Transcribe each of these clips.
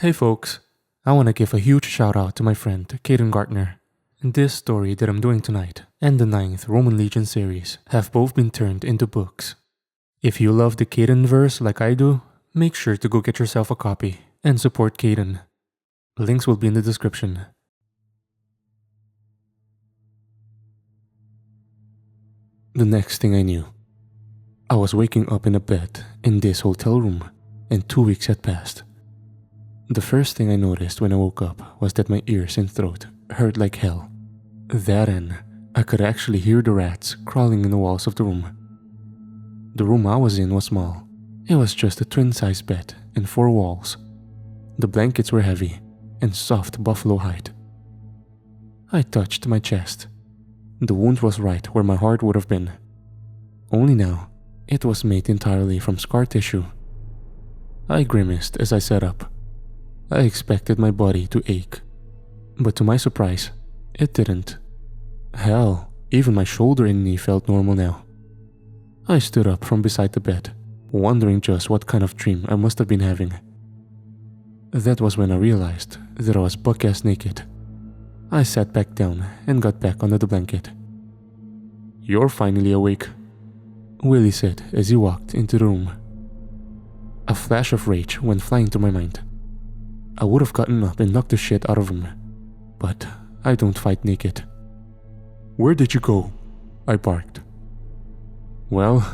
Hey folks, I want to give a huge shout out to my friend Kaden Gardner. This story that I'm doing tonight and the 9th Roman Legion series have both been turned into books. If you love the Kaden verse like I do, make sure to go get yourself a copy and support Kaden. Links will be in the description. The next thing I knew, I was waking up in a bed in this hotel room, and 2 weeks had passed. The first thing I noticed when I woke up was that my ears and throat hurt like hell. Then, I could actually hear the rats crawling in the walls of the room. The room I was in was small. It was just a twin-size bed and 4 walls. The blankets were heavy and soft buffalo hide. I touched my chest. The wound was right where my heart would have been. Only now, it was made entirely from scar tissue. I grimaced as I sat up. I expected my body to ache, but to my surprise, it didn't. Hell, even my shoulder and knee felt normal now. I stood up from beside the bed, wondering just what kind of dream I must have been having. That was when I realized that I was buck-ass naked. I sat back down and got back under the blanket. "You're finally awake," Willie said as he walked into the room. A flash of rage went flying through my mind. I would have gotten up and knocked the shit out of him, but I don't fight naked. "Where did you go?" I barked. Well,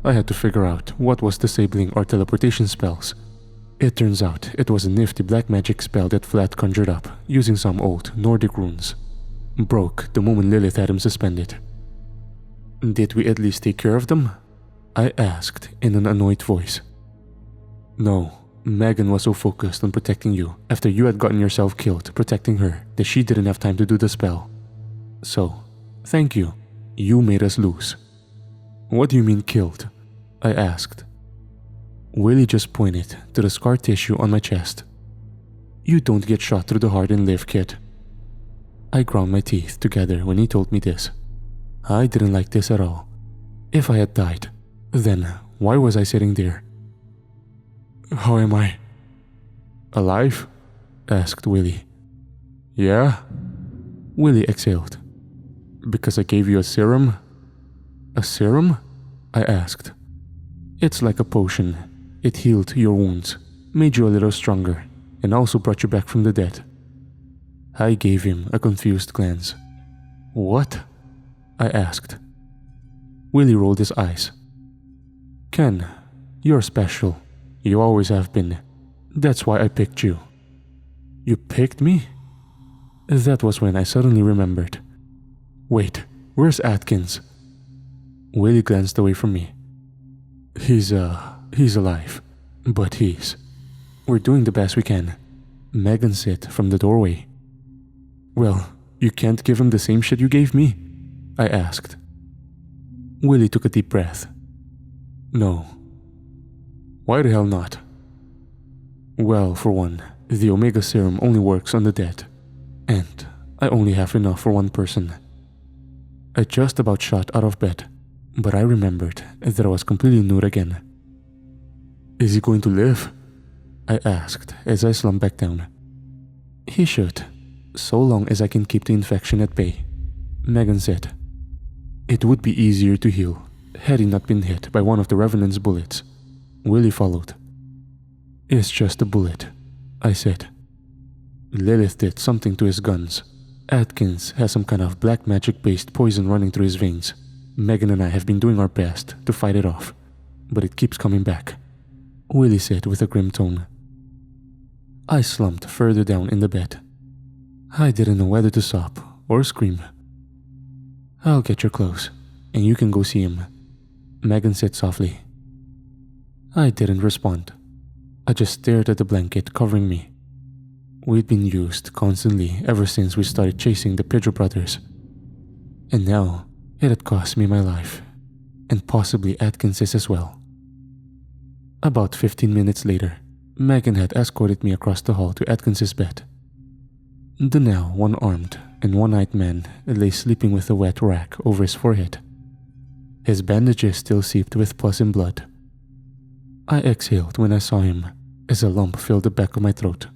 I had to figure out what was disabling our teleportation spells. It turns out it was a nifty black magic spell that Vlad conjured up using some old Nordic runes. Broke the moment Lilith had him suspended. "Did we at least take care of them?" I asked in an annoyed voice. "No, Megan was so focused on protecting you after you had gotten yourself killed protecting her that she didn't have time to do the spell. So, thank you. You made us lose." "What do you mean killed?" I asked. Willie just pointed to the scar tissue on my chest. "You don't get shot through the heart and live, kid." I ground my teeth together when he told me this. I didn't like this at all. If I had died, then why was I sitting there? "How am I?" "Alive?" asked Willie. "Yeah?" Willie exhaled. "Because I gave you a serum?" "A serum?" I asked. "It's like a potion. It healed your wounds, made you a little stronger, and also brought you back from the dead." I gave him a confused glance. "What?" I asked. Willie rolled his eyes. "Ken, you're special. You always have been. That's why I picked you." "You picked me?" That was when I suddenly remembered. "Wait, where's Atkins?" Willie glanced away from me. He's alive, but we're doing the best we can," Megan said from the doorway. "Well, you can't give him the same shit you gave me?" I asked. Willie took a deep breath. "No." "Why the hell not?" "Well, for one, the Omega serum only works on the dead, and I only have enough for one person." I just about shot out of bed, but I remembered that I was completely nude again. "Is he going to live?" I asked as I slumped back down. "He should, so long as I can keep the infection at bay," Megan said. "It would be easier to heal had he not been hit by one of the Revenant's bullets." Willie followed. "It's just a bullet," I said. "Lilith did something to his guns. Atkins has some kind of black magic-based poison running through his veins. Megan and I have been doing our best to fight it off, but it keeps coming back," Willie said with a grim tone. I slumped further down in the bed. I didn't know whether to sob or scream. "I'll get your clothes, and you can go see him," Megan said softly. I didn't respond. I just stared at the blanket covering me. We'd been used constantly ever since we started chasing the Pedro brothers. And now, it had cost me my life, and possibly Atkins's as well. About 15 minutes later, Megan had escorted me across the hall to Atkins's bed. The now one-armed and one-eyed man lay sleeping with a wet rag over his forehead. His bandages still seeped with pus and blood. I exhaled when I saw him, as a lump filled the back of my throat.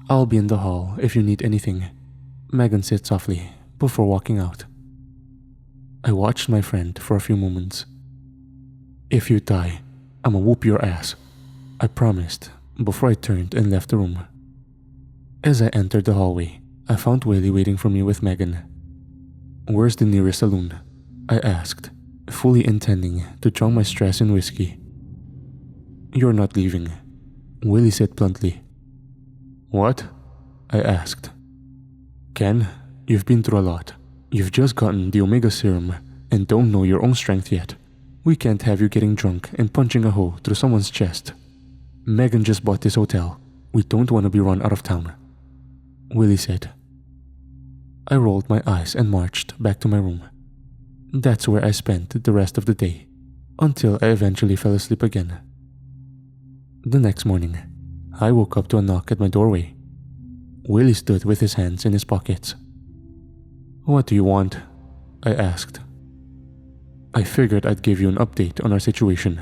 I'll be in the hall if you need anything, Megan said softly before walking out. I watched my friend for a few moments. If you die, I'ma whoop your ass, I promised before I turned and left the room. As I entered the hallway, I found Willie waiting for me with Megan. Where's the nearest saloon? I asked, fully intending to drown my stress in whiskey. You're not leaving, Willie said bluntly. What? I asked. Ken, you've been through a lot. You've just gotten the Omega Serum and don't know your own strength yet. We can't have you getting drunk and punching a hole through someone's chest. Megan just bought this hotel. We don't want to be run out of town, Willie said. I rolled my eyes and marched back to my room. That's where I spent the rest of the day, until I eventually fell asleep again. The next morning, I woke up to a knock at my doorway. Willie stood with his hands in his pockets. What do you want? I asked. I figured I'd give you an update on our situation,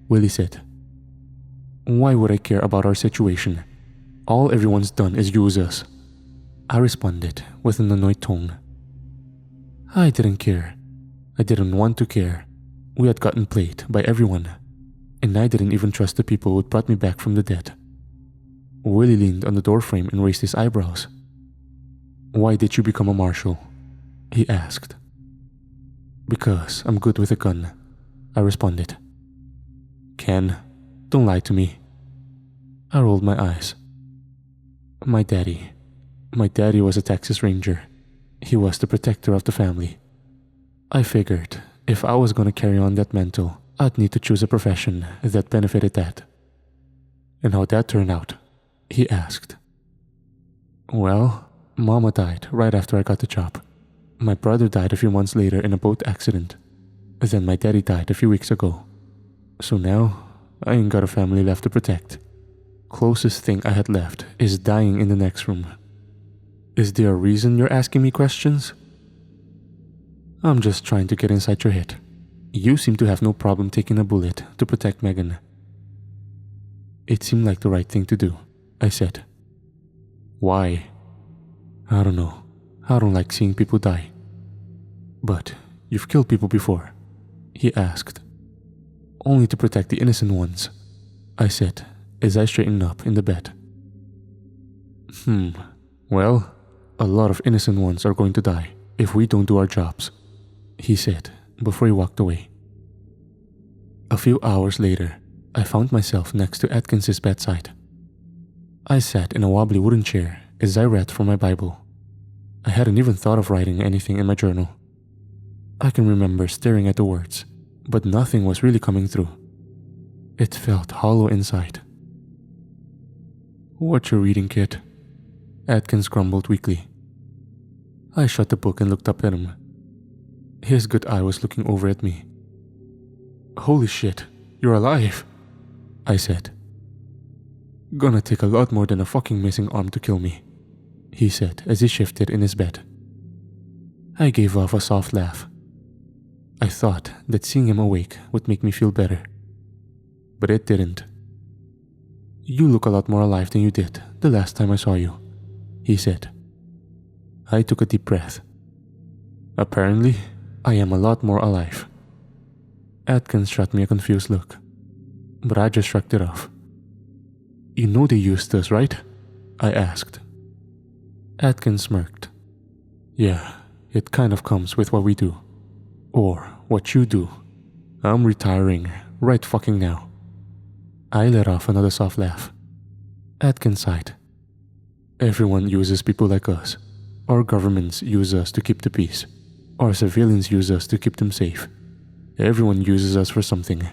Willie said. Why would I care about our situation? All everyone's done is use us, I responded with an annoyed tone. I didn't care. I didn't want to care. We had gotten played by everyone, and I didn't even trust the people who'd brought me back from the dead. Willie leaned on the doorframe and raised his eyebrows. Why did you become a marshal? He asked. Because I'm good with a gun, I responded. Ken, don't lie to me. I rolled my eyes. My daddy was a Texas Ranger. He was the protector of the family. I figured if I was gonna carry on that mantle, I'd need to choose a profession that benefited that. And how'd that turn out? He asked. Well, Mama died right after I got the job. My brother died a few months later in a boat accident. Then my daddy died a few weeks ago. So now, I ain't got a family left to protect. Closest thing I had left is dying in the next room. Is there a reason you're asking me questions? I'm just trying to get inside your head. You seem to have no problem taking a bullet to protect Megan. It seemed like the right thing to do, I said. Why? I don't know. I don't like seeing people die. But you've killed people before, he asked. Only to protect the innocent ones, I said as I straightened up in the bed. Well, a lot of innocent ones are going to die if we don't do our jobs, he said before he walked away. A few hours later, I found myself next to Atkins's bedside. I sat in a wobbly wooden chair as I read from my Bible. I hadn't even thought of writing anything in my journal. I can remember staring at the words, but nothing was really coming through. It felt hollow inside. What you reading, kid? Atkins grumbled weakly. I shut the book and looked up at him. His good eye was looking over at me. Holy shit, you're alive, I said. Gonna take a lot more than a fucking missing arm to kill me, he said as he shifted in his bed. I gave off a soft laugh. I thought that seeing him awake would make me feel better. But it didn't. You look a lot more alive than you did the last time I saw you, he said. I took a deep breath. Apparently, I am a lot more alive. Atkins shot me a confused look, but I just shrugged it off. You know they used us, right? I asked. Atkins smirked. Yeah, it kind of comes with what we do. Or what you do. I'm retiring right fucking now. I let off another soft laugh. Atkins sighed. Everyone uses people like us. Our governments use us to keep the peace. Our civilians use us to keep them safe. Everyone uses us for something.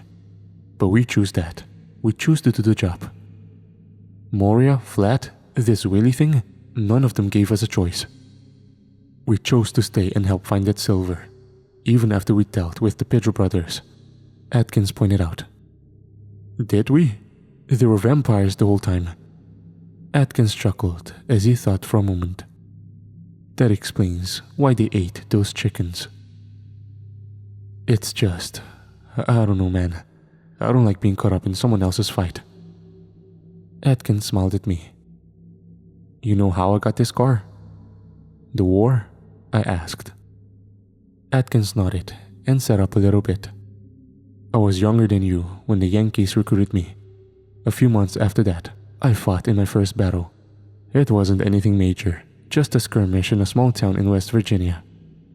But we choose that. We choose to do the job. Moria, Flat, this Willy thing, none of them gave us a choice. We chose to stay and help find that silver, even after we dealt with the Pedro brothers, Atkins pointed out. Did we? They were vampires the whole time. Atkins chuckled as he thought for a moment. That explains why they ate those chickens. It's just, I don't know, man. I don't like being caught up in someone else's fight. Atkins smiled at me. You know how I got this car? The war? I asked. Atkins nodded and sat up a little bit. I was younger than you when the Yankees recruited me. A few months after that, I fought in my first battle. It wasn't anything major, just a skirmish in a small town in West Virginia.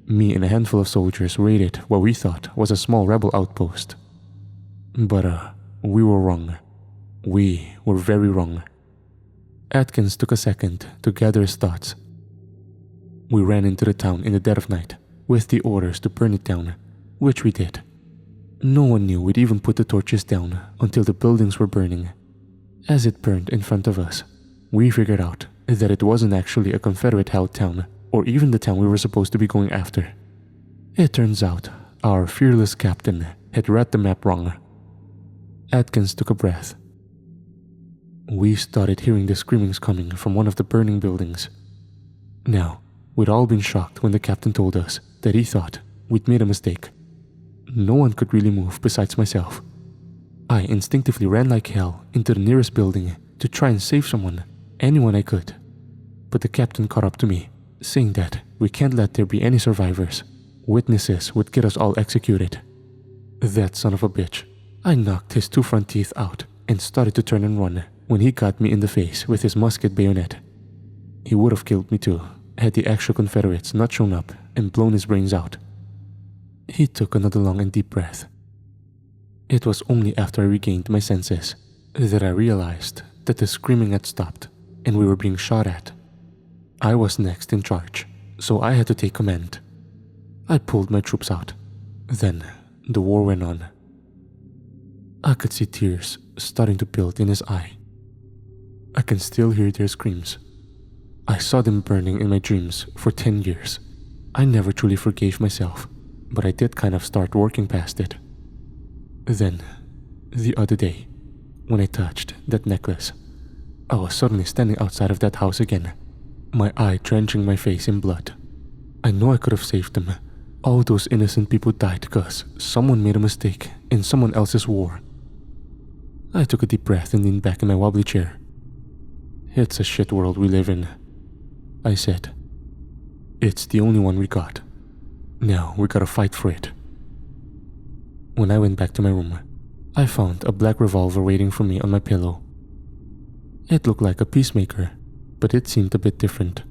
Me and a handful of soldiers raided what we thought was a small rebel outpost. But we were wrong. We were very wrong. Atkins took a second to gather his thoughts. We ran into the town in the dead of night with the orders to burn it down, which we did. No one knew we'd even put the torches down until the buildings were burning. As it burned in front of us, we figured out that it wasn't actually a Confederate-held town or even the town we were supposed to be going after. It turns out our fearless captain had read the map wrong. Atkins took a breath. We started hearing the screamings coming from one of the burning buildings. Now, we'd all been shocked when the captain told us that he thought we'd made a mistake. No one could really move besides myself. I instinctively ran like hell into the nearest building to try and save someone, anyone I could. But the captain caught up to me, saying that we can't let there be any survivors. Witnesses would get us all executed. That son of a bitch. I knocked his 2 front teeth out and started to turn and run when he got me in the face with his musket bayonet. He would have killed me too, had the actual Confederates not shown up and blown his brains out. He took another long and deep breath. It was only after I regained my senses that I realized that the screaming had stopped and we were being shot at. I was next in charge, so I had to take command. I pulled my troops out. Then the war went on. I could see tears starting to build in his eye. I can still hear their screams. I saw them burning in my dreams for 10 years. I never truly forgave myself, but I did kind of start working past it. Then, the other day, when I touched that necklace, I was suddenly standing outside of that house again, my eye drenching my face in blood. I know I could have saved them. All those innocent people died because someone made a mistake in someone else's war. I took a deep breath and leaned back in my wobbly chair. It's a shit world we live in, I said. It's the only one we got. Now we gotta fight for it. When I went back to my room, I found a black revolver waiting for me on my pillow. It looked like a peacemaker, but it seemed a bit different.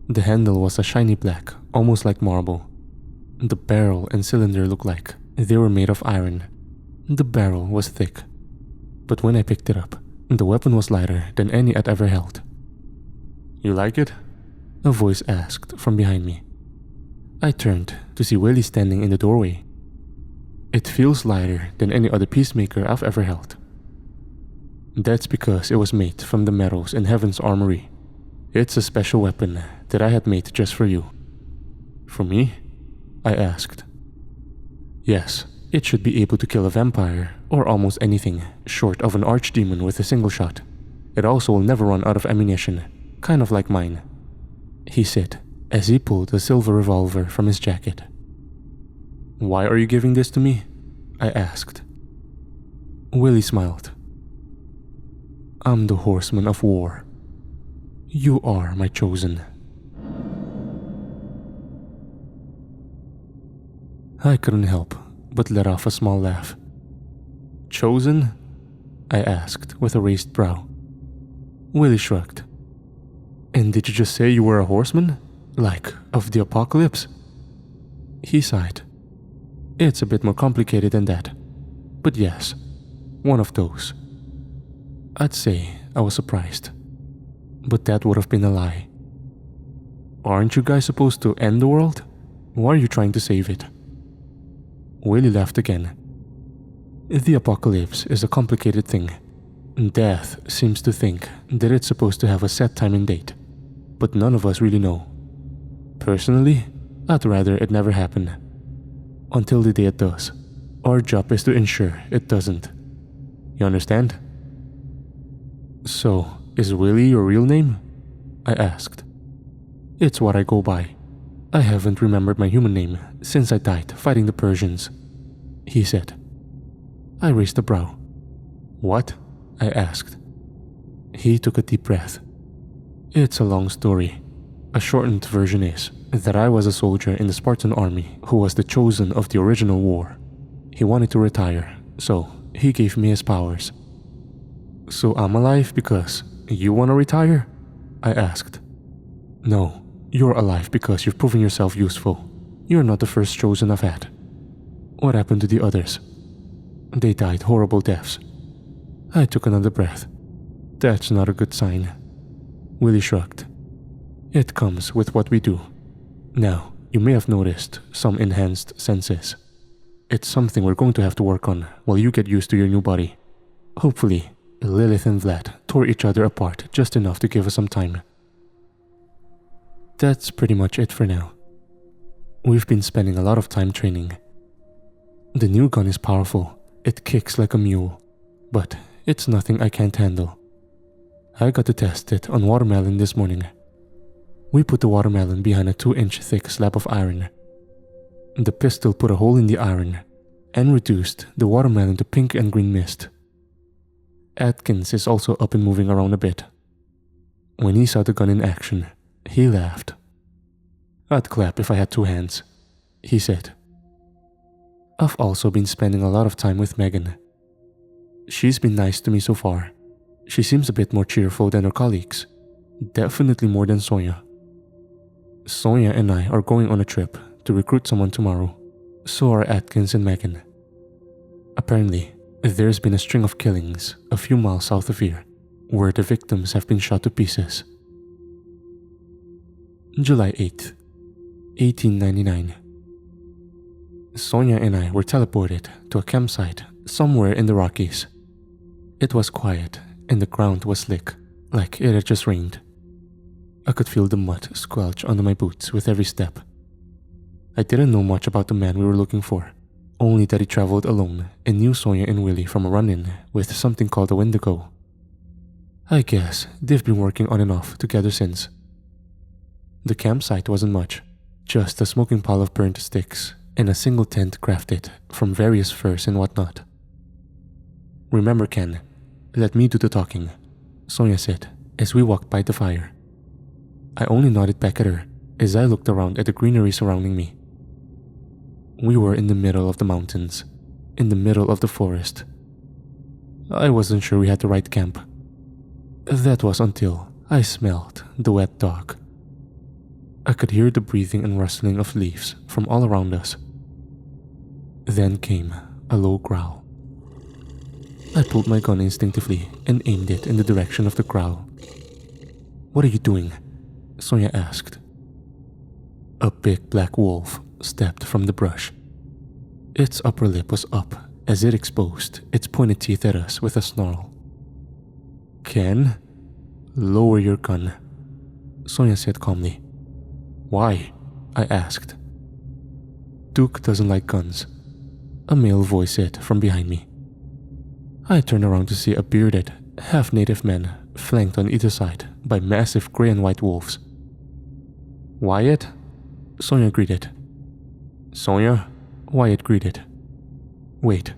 The handle was a shiny black, almost like marble. The barrel and cylinder looked like they were made of iron. The barrel was thick, but when I picked it up, the weapon was lighter than any I'd ever held. You like it? A voice asked from behind me. I turned to see Willie standing in the doorway. It feels lighter than any other peacemaker I've ever held. That's because it was made from the metals in Heaven's armory. It's a special weapon that I had made just for you. For me? I asked. Yes, it should be able to kill a vampire or almost anything short of an archdemon with a single shot. It also will never run out of ammunition, kind of like mine, he said as he pulled a silver revolver from his jacket. Why are you giving this to me? I asked. Willie smiled. I'm the horseman of war. You are my chosen. I couldn't help but let off a small laugh. Chosen? I asked with a raised brow. Willie shrugged. And did you just say you were a horseman? Like, of the apocalypse? He sighed. It's a bit more complicated than that. But yes, one of those. I'd say I was surprised. But that would have been a lie. Aren't you guys supposed to end the world? Why are you trying to save it? Willie laughed again. The apocalypse is a complicated thing. Death seems to think that it's supposed to have a set time and date, but none of us really know. Personally, I'd rather it never happen. Until the day it does, our job is to ensure it doesn't. You understand? So, is Willie your real name? I asked. It's what I go by. I haven't remembered my human name since I died fighting the Persians, he said. I raised a brow. What? I asked. He took a deep breath. It's a long story. A shortened version is that I was a soldier in the Spartan army who was the chosen of the original war. He wanted to retire, so he gave me his powers. So I'm alive because you want to retire? I asked. No, you're alive because you've proven yourself useful. You're not the first chosen I've had. What happened to the others? They died horrible deaths. I took another breath. That's not a good sign. Willie shrugged. It comes with what we do. Now, you may have noticed some enhanced senses. It's something we're going to have to work on while you get used to your new body. Hopefully, Lilith and Vlad tore each other apart just enough to give us some time. That's pretty much it for now. We've been spending a lot of time training. The new gun is powerful. It kicks like a mule, but it's nothing I can't handle. I got to test it on watermelon this morning. We put the watermelon behind a 2-inch thick slab of iron. The pistol put a hole in the iron and reduced the watermelon to pink and green mist. Atkins is also up and moving around a bit. When he saw the gun in action, he laughed. I'd clap if I had 2 hands, he said. I've also been spending a lot of time with Megan. She's been nice to me so far. She seems a bit more cheerful than her colleagues. Definitely more than Sonia. Sonia and I are going on a trip to recruit someone tomorrow. So are Atkins and Megan. Apparently, there's been a string of killings a few miles south of here, where the victims have been shot to pieces. July 8th, 1899. Sonia and I were teleported to a campsite somewhere in the Rockies. It was quiet and the ground was slick, like it had just rained. I could feel the mud squelch under my boots with every step. I didn't know much about the man we were looking for, only that he traveled alone and knew Sonia and Willie from a run-in with something called a Wendigo. I guess they've been working on and off together since. The campsite wasn't much, just a smoking pile of burnt sticks and a single tent crafted from various furs and whatnot. Remember, Ken, let me do the talking, Sonia said as we walked by the fire. I only nodded back at her as I looked around at the greenery surrounding me. We were in the middle of the mountains, in the middle of the forest. I wasn't sure we had the right camp. That was until I smelled the wet dog. I could hear the breathing and rustling of leaves from all around us. Then came a low growl. I pulled my gun instinctively and aimed it in the direction of the growl. "What are you doing?" Sonia asked. A big black wolf stepped from the brush. Its upper lip was up as it exposed its pointed teeth at us with a snarl. "Ken, lower your gun," Sonia said calmly. "Why?" I asked. "Duke doesn't like guns," a male voice said from behind me. I turned around to see a bearded, half-native man flanked on either side by massive grey and white wolves. "Wyatt?" Sonia greeted. "Sonia?" Wyatt greeted. "Wait,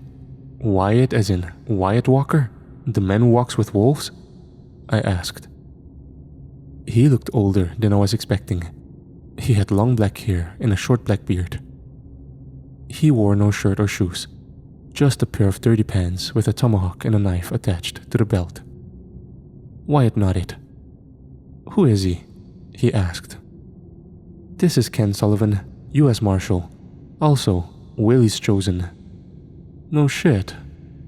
Wyatt as in Wyatt Walker? The man who walks with wolves?" I asked. He looked older than I was expecting. He had long black hair and a short black beard. He wore no shirt or shoes, just a pair of dirty pants with a tomahawk and a knife attached to the belt. Wyatt nodded. "Who is he?" he asked. "This is Ken Sullivan, U.S. Marshal. Also, Willie's chosen." "No shit?"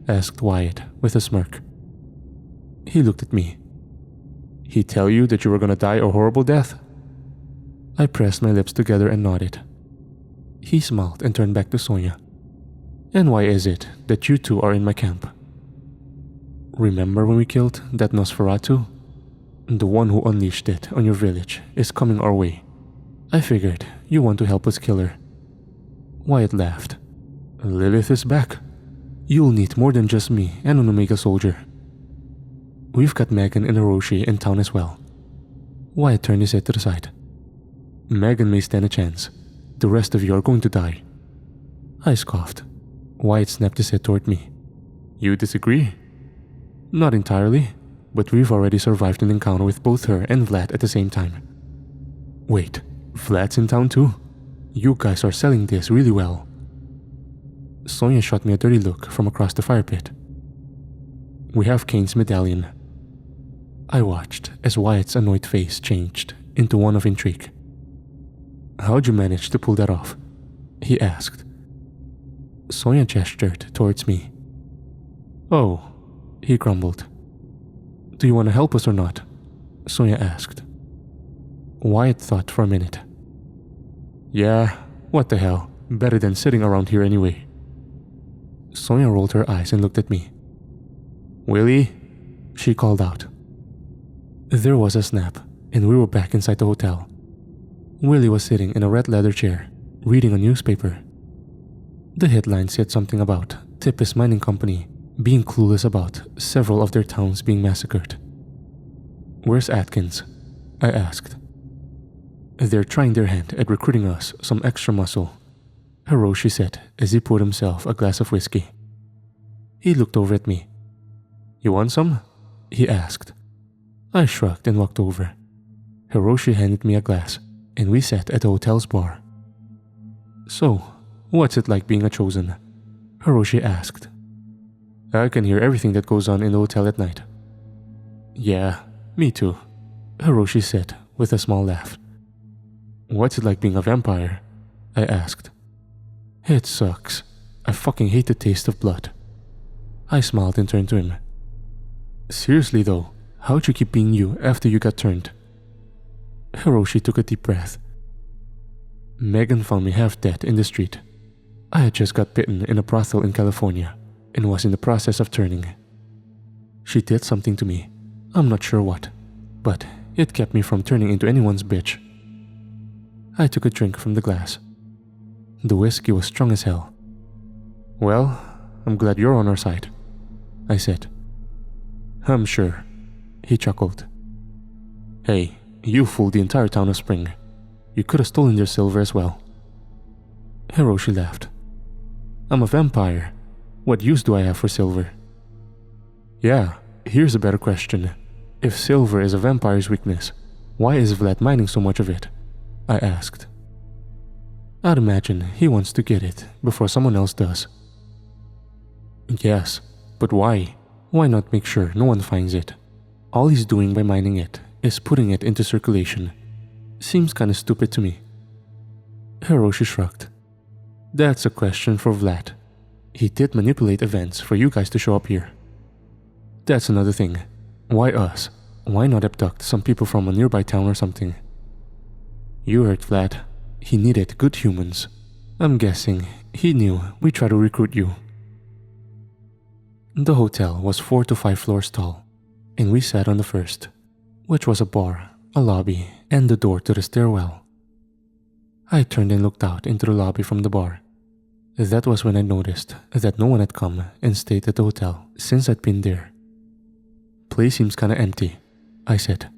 asked Wyatt with a smirk. He looked at me. "He tell you that you were gonna die a horrible death?" I pressed my lips together and nodded. He smiled and turned back to Sonia. "And why is it that you two are in my camp?" "Remember when we killed that Nosferatu? The one who unleashed it on your village is coming our way. I figured you want to help us kill her." Wyatt laughed. "Lilith is back. You'll need more than just me and an Omega soldier. We've got Megan and Hiroshi in town as well." Wyatt turned his head to the side. "Megan may stand a chance. The rest of you are going to die." I scoffed. Wyatt snapped his head toward me. "You disagree?" "Not entirely, but we've already survived an encounter with both her and Vlad at the same time. Wait, Vlad's in town too? You guys are selling this really well. Sonia shot me a dirty look from across the fire pit. We have Kane's medallion. I watched as Wyatt's annoyed face changed into one of intrigue. How'd you manage to pull that off? He asked. Sonia gestured towards me. Oh, he grumbled. Do you want to help us or not? Sonia asked. Wyatt thought for a minute. Yeah, what the hell, better than sitting around here anyway. Sonia rolled her eyes and looked at me. Willie? She called out. There was a snap, and we were back inside the hotel. Willie was sitting in a red leather chair, reading a newspaper. The headline said something about Tippis Mining Company being clueless about several of their towns being massacred. Where's Atkins? I asked. They're trying their hand at recruiting us some extra muscle, Hiroshi said as he poured himself a glass of whiskey. He looked over at me. You want some? He asked. I shrugged and walked over. Hiroshi handed me a glass, and we sat at the hotel's bar. So, what's it like being a chosen? Hiroshi asked. I can hear everything that goes on in the hotel at night. Yeah, me too, Hiroshi said with a small laugh. What's it like being a vampire? I asked. It sucks. I fucking hate the taste of blood. I smiled and turned to him. Seriously though, how'd you keep being you after you got turned? Hiroshi took a deep breath. Megan found me half dead in the street. I had just got bitten in a brothel in California and was in the process of turning. She did something to me. I'm not sure what, but it kept me from turning into anyone's bitch. I took a drink from the glass. The whiskey was strong as hell. Well, I'm glad you're on our side, I said. I'm sure, he chuckled. Hey, you fooled the entire town of Spring. You could have stolen their silver as well. Hiroshi laughed. I'm a vampire. What use do I have for silver? Yeah, here's a better question. If silver is a vampire's weakness, why is Vlad mining so much of it? I asked. I'd imagine he wants to get it before someone else does. Yes, but why? Why not make sure no one finds it? All he's doing by mining it is putting it into circulation. Seems kinda stupid to me. Hiroshi shrugged. That's a question for Vlad. He did manipulate events for you guys to show up here. That's another thing. Why us? Why not abduct some people from a nearby town or something? You heard Vlad. He needed good humans. I'm guessing he knew we'd try to recruit you. The hotel was 4 to 5 floors tall, and we sat on the first, which was a bar, a lobby, and the door to the stairwell. I turned and looked out into the lobby from the bar. That was when I noticed that no one had come and stayed at the hotel since I'd been there. Place seems kinda empty, I said.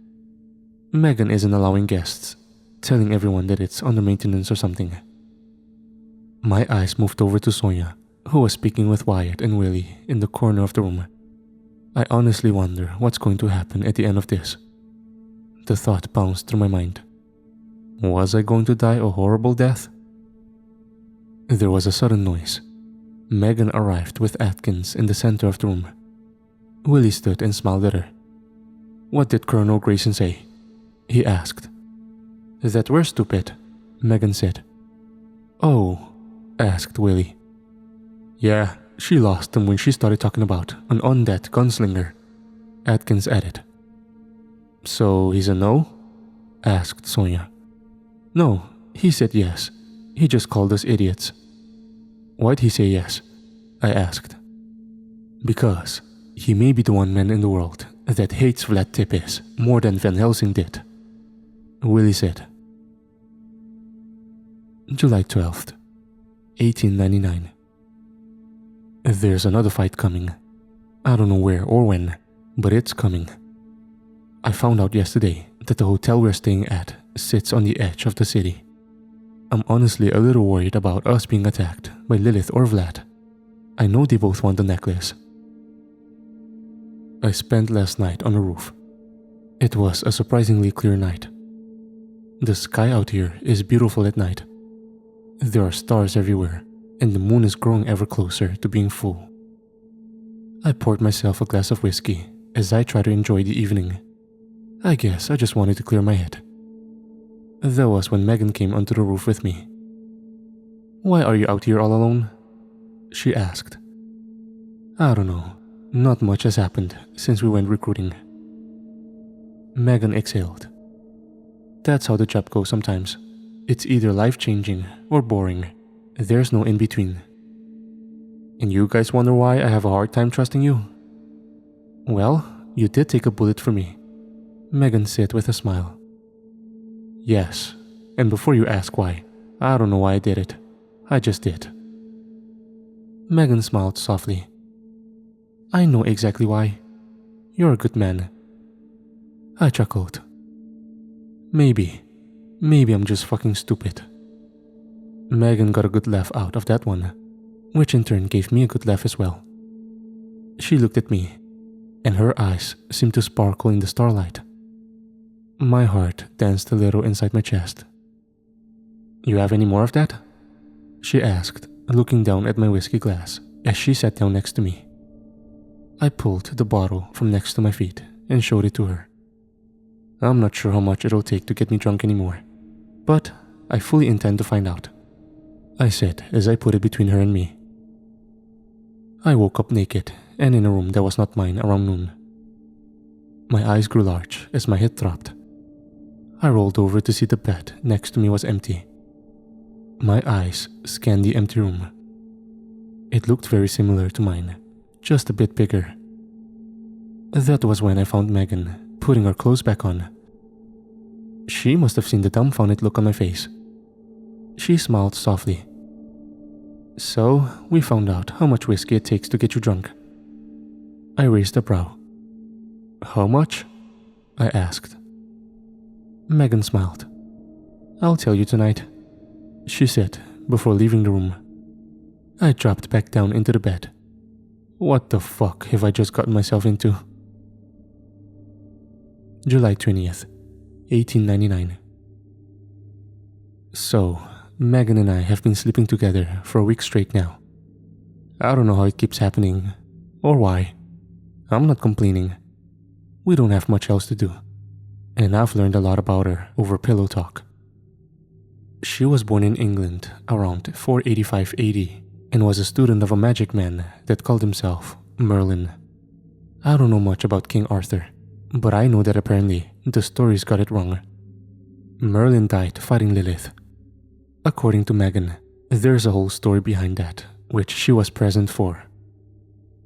Megan isn't allowing guests, telling everyone that it's under maintenance or something. My eyes moved over to Sonia, who was speaking with Wyatt and Willie in the corner of the room. I honestly wonder what's going to happen at the end of this. The thought bounced through my mind. Was I going to die a horrible death? There was a sudden noise. Megan arrived with Atkins in the center of the room. Willie stood and smiled at her. What did Colonel Grayson say? He asked. That we're stupid, Megan said. Oh, asked Willie. Yeah, she lost him when she started talking about an undead gunslinger, Atkins added. So he's a no? Asked Sonia. No, he said yes. He just called us idiots. Why'd he say yes? I asked. Because he may be the one man in the world that hates Vlad Tippis more than Van Helsing did, Willie said. July 12th, 1899. There's another fight coming. I don't know where or when, but it's coming. I found out yesterday that the hotel we're staying at sits on the edge of the city. I'm honestly a little worried about us being attacked by Lilith or Vlad. I know they both want the necklace. I spent last night on the roof. It was a surprisingly clear night. The sky out here is beautiful at night. There are stars everywhere, and the moon is growing ever closer to being full. I poured myself a glass of whiskey as I tried to enjoy the evening. I guess I just wanted to clear my head. That was when Megan came onto the roof with me. "Why are you out here all alone?" she asked. "I don't know. Not much has happened since we went recruiting." Megan exhaled. "That's how the job goes sometimes. It's either life-changing or boring. There's no in-between." "And you guys wonder why I have a hard time trusting you?" "Well, you did take a bullet for me," Megan said with a smile. "Yes, and before you ask why, I don't know why I did it. I just did." Megan smiled softly. "I know exactly why. You're a good man." I chuckled. Maybe I'm just fucking stupid." Megan got a good laugh out of that one, which in turn gave me a good laugh as well. She looked at me, and her eyes seemed to sparkle in the starlight. My heart danced a little inside my chest. "You have any more of that?" she asked, looking down at my whiskey glass as she sat down next to me. I pulled the bottle from next to my feet and showed it to her. "I'm not sure how much it'll take to get me drunk anymore, but I fully intend to find out," I said as I put it between her and me. I woke up naked and in a room that was not mine around noon. My eyes grew large as my head throbbed. I rolled over to see the bed next to me was empty. My eyes scanned the empty room. It looked very similar to mine, just a bit bigger. That was when I found Megan putting her clothes back on. She must have seen the dumbfounded look on my face. She smiled softly. "So, we found out how much whiskey it takes to get you drunk." I raised a brow. "How much?" I asked. Megan smiled. "I'll tell you tonight," she said before leaving the room. I dropped back down into the bed. What the fuck have I just gotten myself into? July 20th, 1899. So, Megan and I have been sleeping together for a week straight now. I don't know how it keeps happening, or why. I'm not complaining. We don't have much else to do, and I've learned a lot about her over pillow talk. She was born in England around 485 AD and was a student of a magic man that called himself Merlin. I don't know much about King Arthur, but I know that apparently the stories got it wrong. Merlin died fighting Lilith. According to Megan, there's a whole story behind that, which she was present for.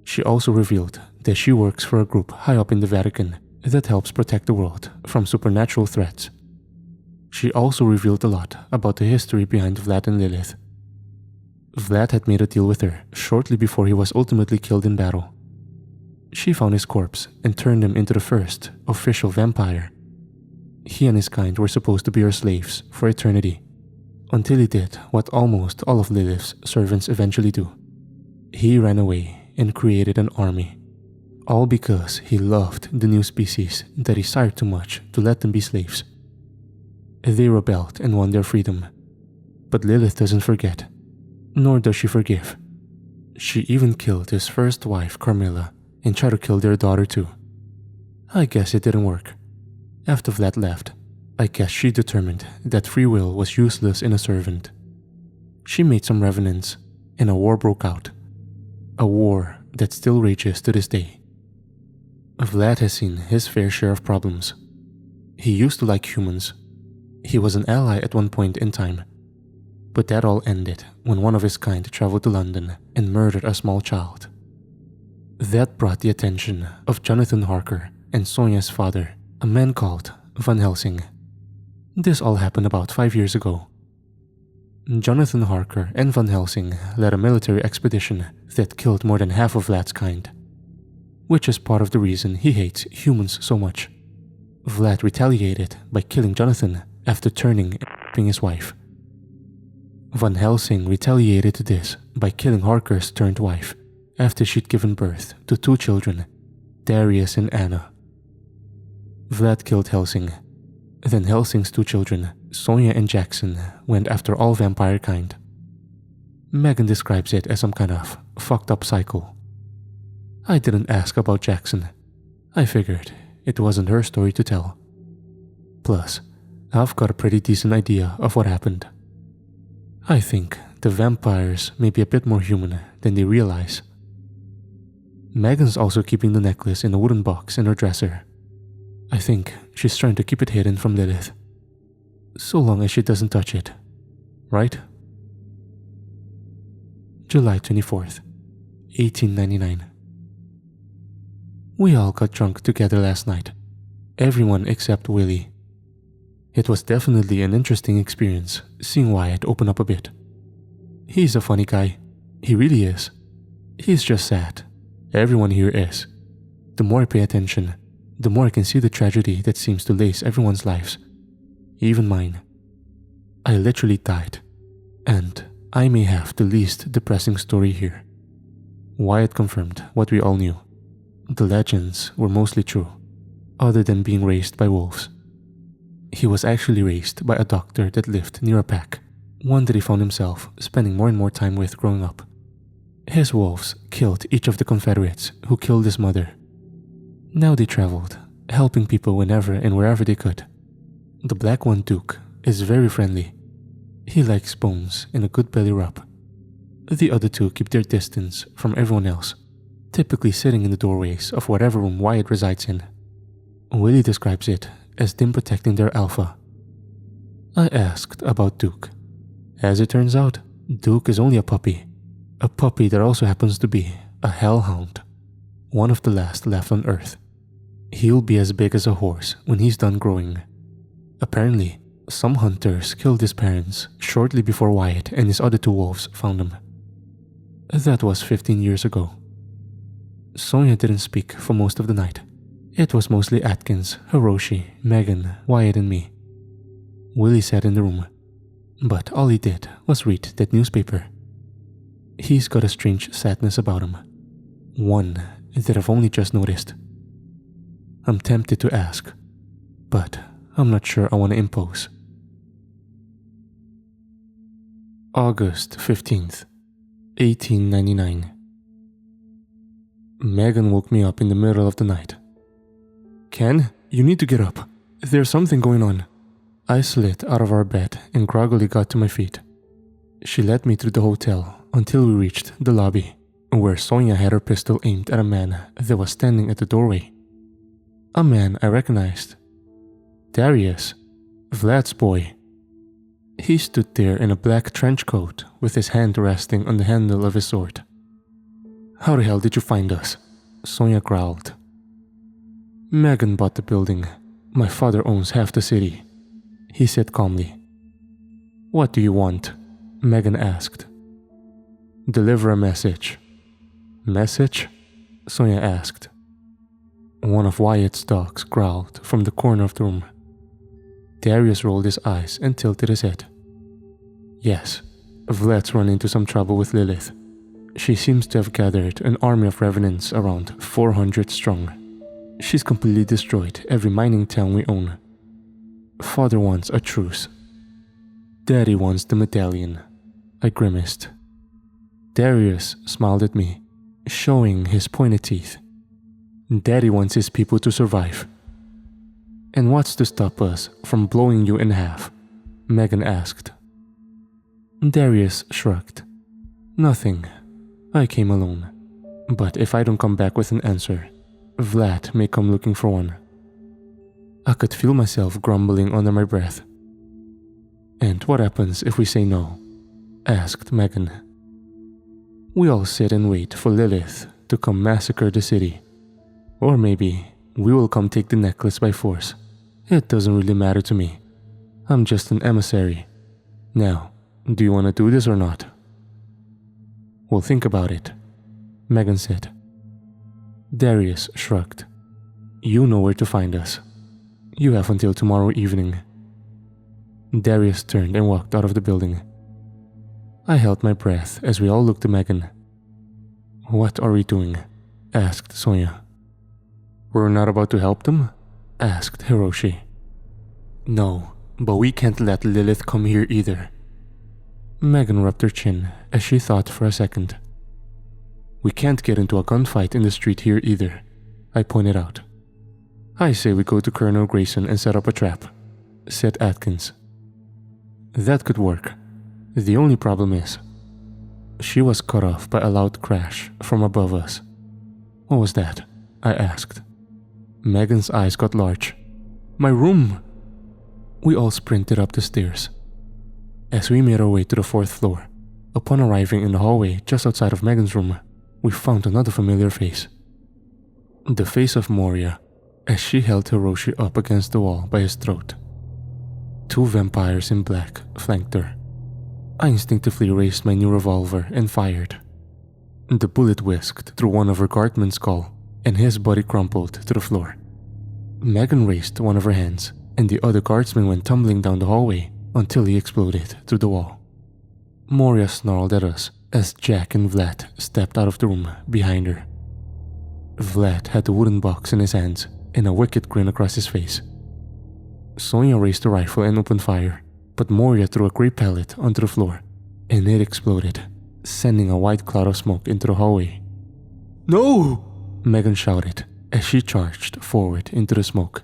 She also revealed that she works for a group high up in the Vatican that helps protect the world from supernatural threats. She also revealed a lot about the history behind Vlad and Lilith. Vlad had made a deal with her shortly before he was ultimately killed in battle. She found his corpse and turned him into the first official vampire. He and his kind were supposed to be her slaves for eternity, until he did what almost all of Lilith's servants eventually do. He ran away and created an army, all because he loved the new species that he desired too much to let them be slaves. They rebelled and won their freedom, but Lilith doesn't forget, nor does she forgive. She even killed his first wife, Carmilla, and tried to kill their daughter too. I guess it didn't work. After Vlad left, I guess she determined that free will was useless in a servant. She made some revenants, and a war broke out. A war that still rages to this day. Vlad has seen his fair share of problems. He used to like humans. He was an ally at one point in time. But that all ended when one of his kind traveled to London and murdered a small child. That brought the attention of Jonathan Harker and Sonia's father, a man called Van Helsing. This all happened about 5 years ago. Jonathan Harker and Van Helsing led a military expedition that killed more than half of Vlad's kind, which is part of the reason he hates humans so much. Vlad retaliated by killing Jonathan after turning and raping his wife. Van Helsing retaliated to this by killing Harker's turned wife after she'd given birth to 2 children. Darius and Anna. Vlad killed Helsing. Then Helsing's 2 children, Sonia and Jackson, went after all vampire kind. Megan describes it as some kind of fucked up cycle. I didn't ask about Jackson. I figured it wasn't her story to tell. Plus, I've got a pretty decent idea of what happened. I think the vampires may be a bit more human than they realize. Megan's also keeping the necklace in a wooden box in her dresser. I think she's trying to keep it hidden from Lilith. So long as she doesn't touch it, right? July 24th, 1899. We all got drunk together last night. Everyone except Willie. It was definitely an interesting experience seeing Wyatt open up a bit. He's a funny guy. He really is. He's just sad. Everyone here is. The more I pay attention, the more I can see the tragedy that seems to lace everyone's lives. Even mine. I literally died. And I may have the least depressing story here. Wyatt confirmed what we all knew. The legends were mostly true, other than being raised by wolves. He was actually raised by a doctor that lived near a pack, one that he found himself spending more and more time with growing up. His wolves killed each of the Confederates who killed his mother. Now they traveled, helping people whenever and wherever they could. The black one, Duke, is very friendly. He likes bones and a good belly rub. The other 2 keep their distance from everyone else, typically sitting in the doorways of whatever room Wyatt resides in. Willie describes it as them protecting their alpha. I asked about Duke. As it turns out, Duke is only a puppy that also happens to be a hellhound, one of the last left on Earth. He'll be as big as a horse when he's done growing. Apparently, some hunters killed his parents shortly before Wyatt and his other 2 wolves found him. That was 15 years ago. Sonia didn't speak for most of the night. It was mostly Atkins, Hiroshi, Megan, Wyatt and me. Willie sat in the room, but all he did was read that newspaper. He's got a strange sadness about him. One that I've only just noticed. I'm tempted to ask, but I'm not sure I want to impose. August 15th, 1899. Megan woke me up in the middle of the night. Ken, you need to get up. There's something going on. I slid out of our bed and groggily got to my feet. She led me through the hotel until we reached the lobby, where Sonia had her pistol aimed at a man that was standing at the doorway. A man I recognized. Darius, Vlad's boy. He stood there in a black trench coat with his hand resting on the handle of his sword. How the hell did you find us? Sonia growled. Megan bought the building. My father owns half the city, he said calmly. What do you want? Megan asked. Deliver a message. Message? Sonia asked. One of Wyatt's dogs growled from the corner of the room. Darius rolled his eyes and tilted his head. Yes, Vlad's run into some trouble with Lilith. She seems to have gathered an army of revenants around 400 strong. She's completely destroyed every mining town we own. Father wants a truce. Daddy wants the medallion. I grimaced. Darius smiled at me, showing his pointed teeth. Daddy wants his people to survive. And what's to stop us from blowing you in half? Megan asked. Darius shrugged. Nothing. I came alone. But if I don't come back with an answer, Vlad may come looking for one. I could feel myself grumbling under my breath. And what happens if we say no? Asked Megan. We all sit and wait for Lilith to come massacre the city. Or maybe we will come take the necklace by force. It doesn't really matter to me. I'm just an emissary. Now, do you want to do this or not? We'll think about it, Megan said. Darius shrugged. You know where to find us. You have until tomorrow evening. Darius turned and walked out of the building. I held my breath as we all looked at Megan. What are we doing? Asked Sonia. We're not about to help them? Asked Hiroshi. No, but we can't let Lilith come here either. Megan rubbed her chin as she thought for a second. We can't get into a gunfight in the street here either, I pointed out. I say we go to Colonel Grayson and set up a trap, said Atkins. That could work. The only problem is, she was cut off by a loud crash from above us. What was that? I asked. Megan's eyes got large. My room! We all sprinted up the stairs. As we made our way to the 4th floor, upon arriving in the hallway just outside of Megan's room, we found another familiar face. The face of Moria, as she held Hiroshi up against the wall by his throat. 2 vampires in black flanked her. I instinctively raised my new revolver and fired. The bullet whisked through one of her guardman's skull, and his body crumpled to the floor. Megan raised one of her hands, and the other guardsman went tumbling down the hallway until he exploded through the wall. Moria snarled at us as Jack and Vlad stepped out of the room behind her. Vlad had the wooden box in his hands and a wicked grin across his face. Sonia raised the rifle and opened fire, but Moria threw a grey pellet onto the floor, and it exploded, sending a white cloud of smoke into the hallway. No! Megan shouted as she charged forward into the smoke.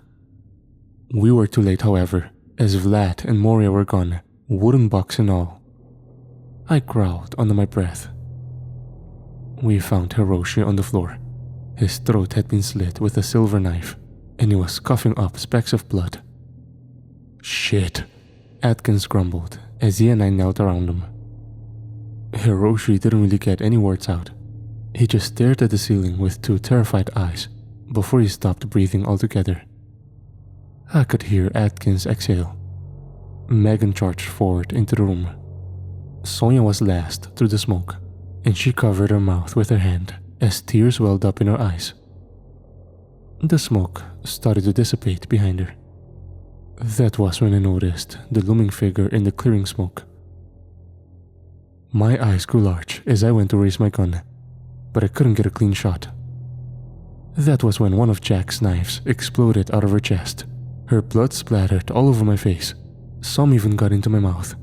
We were too late, however, as Vlad and Moria were gone, wooden box and all. I growled under my breath. We found Hiroshi on the floor. His throat had been slit with a silver knife, and he was coughing up specks of blood. Shit, Atkins grumbled as he and I knelt around him. Hiroshi didn't really get any words out. He just stared at the ceiling with 2 terrified eyes before he stopped breathing altogether. I could hear Atkins exhale. Megan charged forward into the room. Sonia was last through the smoke, and she covered her mouth with her hand as tears welled up in her eyes. The smoke started to dissipate behind her. That was when I noticed the looming figure in the clearing smoke. My eyes grew large as I went to raise my gun, but I couldn't get a clean shot. That was when one of Jack's knives exploded out of her chest. Her blood splattered all over my face. Some even got into my mouth.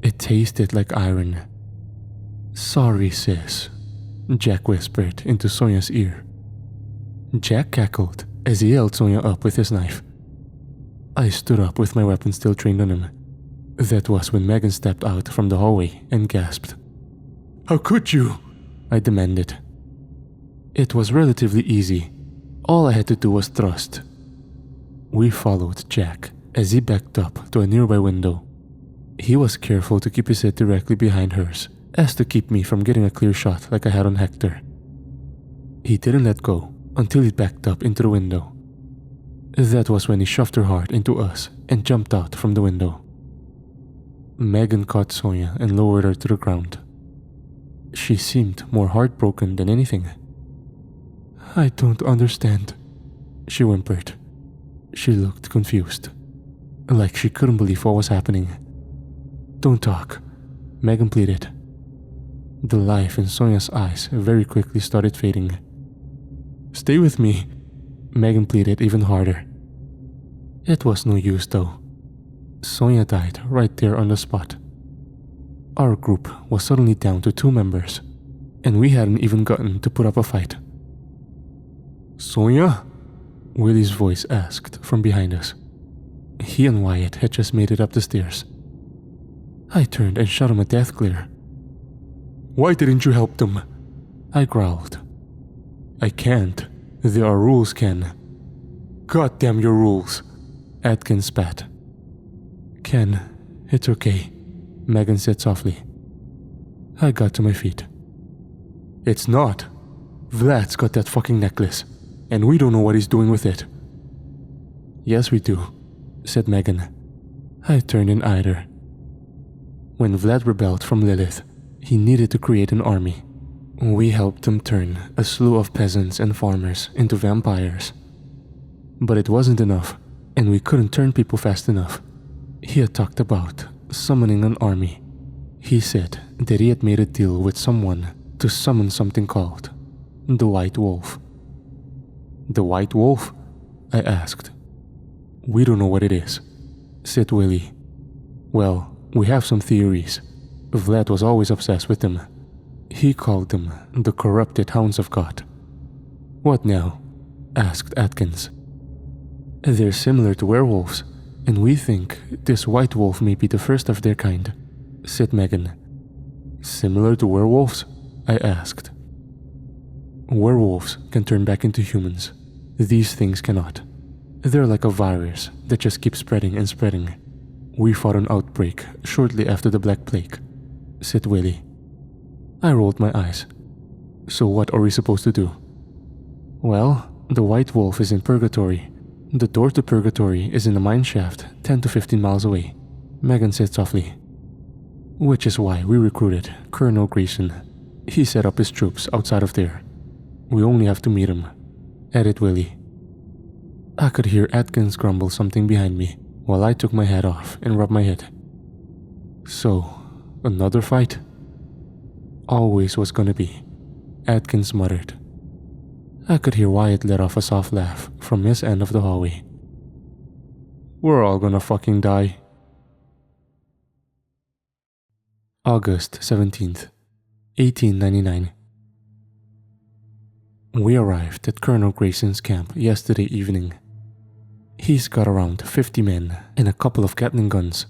It tasted like iron. Sorry, sis, Jack whispered into Sonia's ear. Jack cackled as he held Sonia up with his knife. I stood up with my weapon still trained on him. That was when Megan stepped out from the hallway and gasped. How could you? I demanded. It was relatively easy. All I had to do was thrust. We followed Jack as he backed up to a nearby window. He was careful to keep his head directly behind hers, as to keep me from getting a clear shot like I had on Hector. He didn't let go until he backed up into the window. That was when he shoved her hard into us and jumped out from the window. Megan caught Sonia and lowered her to the ground. She seemed more heartbroken than anything. I don't understand, she whimpered. She looked confused, like she couldn't believe what was happening. Don't talk, Megan pleaded. The life in Sonia's eyes very quickly started fading. Stay with me, Megan pleaded even harder. It was no use though. Sonia died right there on the spot. Our group was suddenly down to 2 members, and we hadn't even gotten to put up a fight. Sonia? Willie's voice asked from behind us. He and Wyatt had just made it up the stairs. I turned and shot him a death glare. Why didn't you help them? I growled. I can't. There are rules, Ken. God damn your rules, Atkins spat. Ken, it's okay, Megan said softly. I got to my feet. It's not. Vlad's got that fucking necklace, and we don't know what he's doing with it. Yes, we do, said Megan. I turned and eyed her. When Vlad rebelled from Lilith, he needed to create an army. We helped him turn a slew of peasants and farmers into vampires. But it wasn't enough, and we couldn't turn people fast enough. He had talked about summoning an army. He said that he had made a deal with someone to summon something called the White Wolf. "The white wolf?" I asked. "We don't know what it is," said Willie. "Well, we have some theories. Vlad was always obsessed with them. He called them the corrupted hounds of God." "What now?" asked Atkins. "They're similar to werewolves, and we think this white wolf may be the first of their kind," said Megan. "Similar to werewolves?" I asked. "Werewolves can turn back into humans. These things cannot. They're like a virus that just keeps spreading and spreading. We fought an outbreak shortly after the Black Plague," said Willie. I rolled my eyes. "So what are we supposed to do?" "Well, the white wolf is in purgatory. The door to purgatory is in a mine shaft 10 to 15 miles away," Megan said softly. "Which is why we recruited Colonel Grayson. He set up his troops outside of there. We only have to meet him," added Willie. I could hear Atkins grumble something behind me while I took my hat off and rubbed my head. "So, another fight?" "Always was gonna be," Atkins muttered. I could hear Wyatt let off a soft laugh from his end of the hallway. "We're all gonna fucking die." August 17th, 1899. We arrived at Colonel Grayson's camp yesterday evening. He's got around 50 men and a couple of Gatling guns.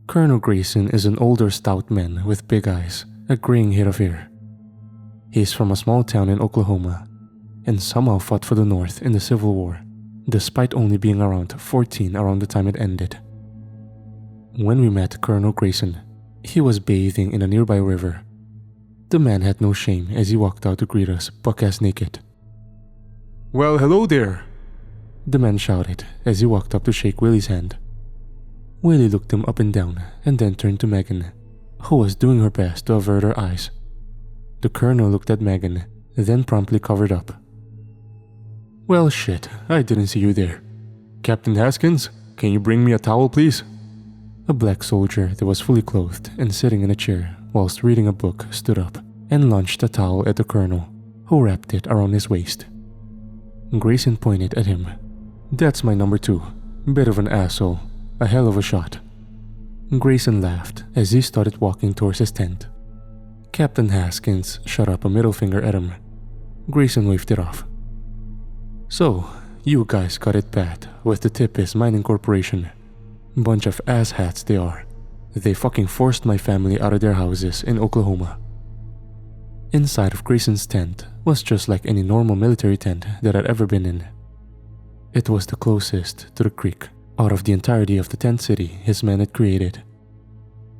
Colonel Grayson is an older stout man with big eyes, a graying head of hair. He's from a small town in Oklahoma and somehow fought for the North in the Civil War, despite only being around 14 around the time it ended. When we met Colonel Grayson, he was bathing in a nearby river. The man had no shame as he walked out to greet us, buck-ass naked. "Well, hello there," the man shouted as he walked up to shake Willie's hand. Willie looked him up and down and then turned to Megan, who was doing her best to avert her eyes. The colonel looked at Megan, then promptly covered up. "Well, shit, I didn't see you there. Captain Haskins, can you bring me a towel, please?" A black soldier that was fully clothed and sitting in a chair whilst reading a book stood up and launched a towel at the colonel, who wrapped it around his waist. Grayson pointed at him. "That's my number 2. Bit of an asshole. A hell of a shot." Grayson laughed as he started walking towards his tent. Captain Haskins shot up a middle finger at him. Grayson waved it off. "So, you guys got it bad with the Tippis Mining Corporation. Bunch of asshats they are. They fucking forced my family out of their houses in Oklahoma." Inside of Grayson's tent was just like any normal military tent that I'd ever been in. It was the closest to the creek out of the entirety of the tent city his men had created.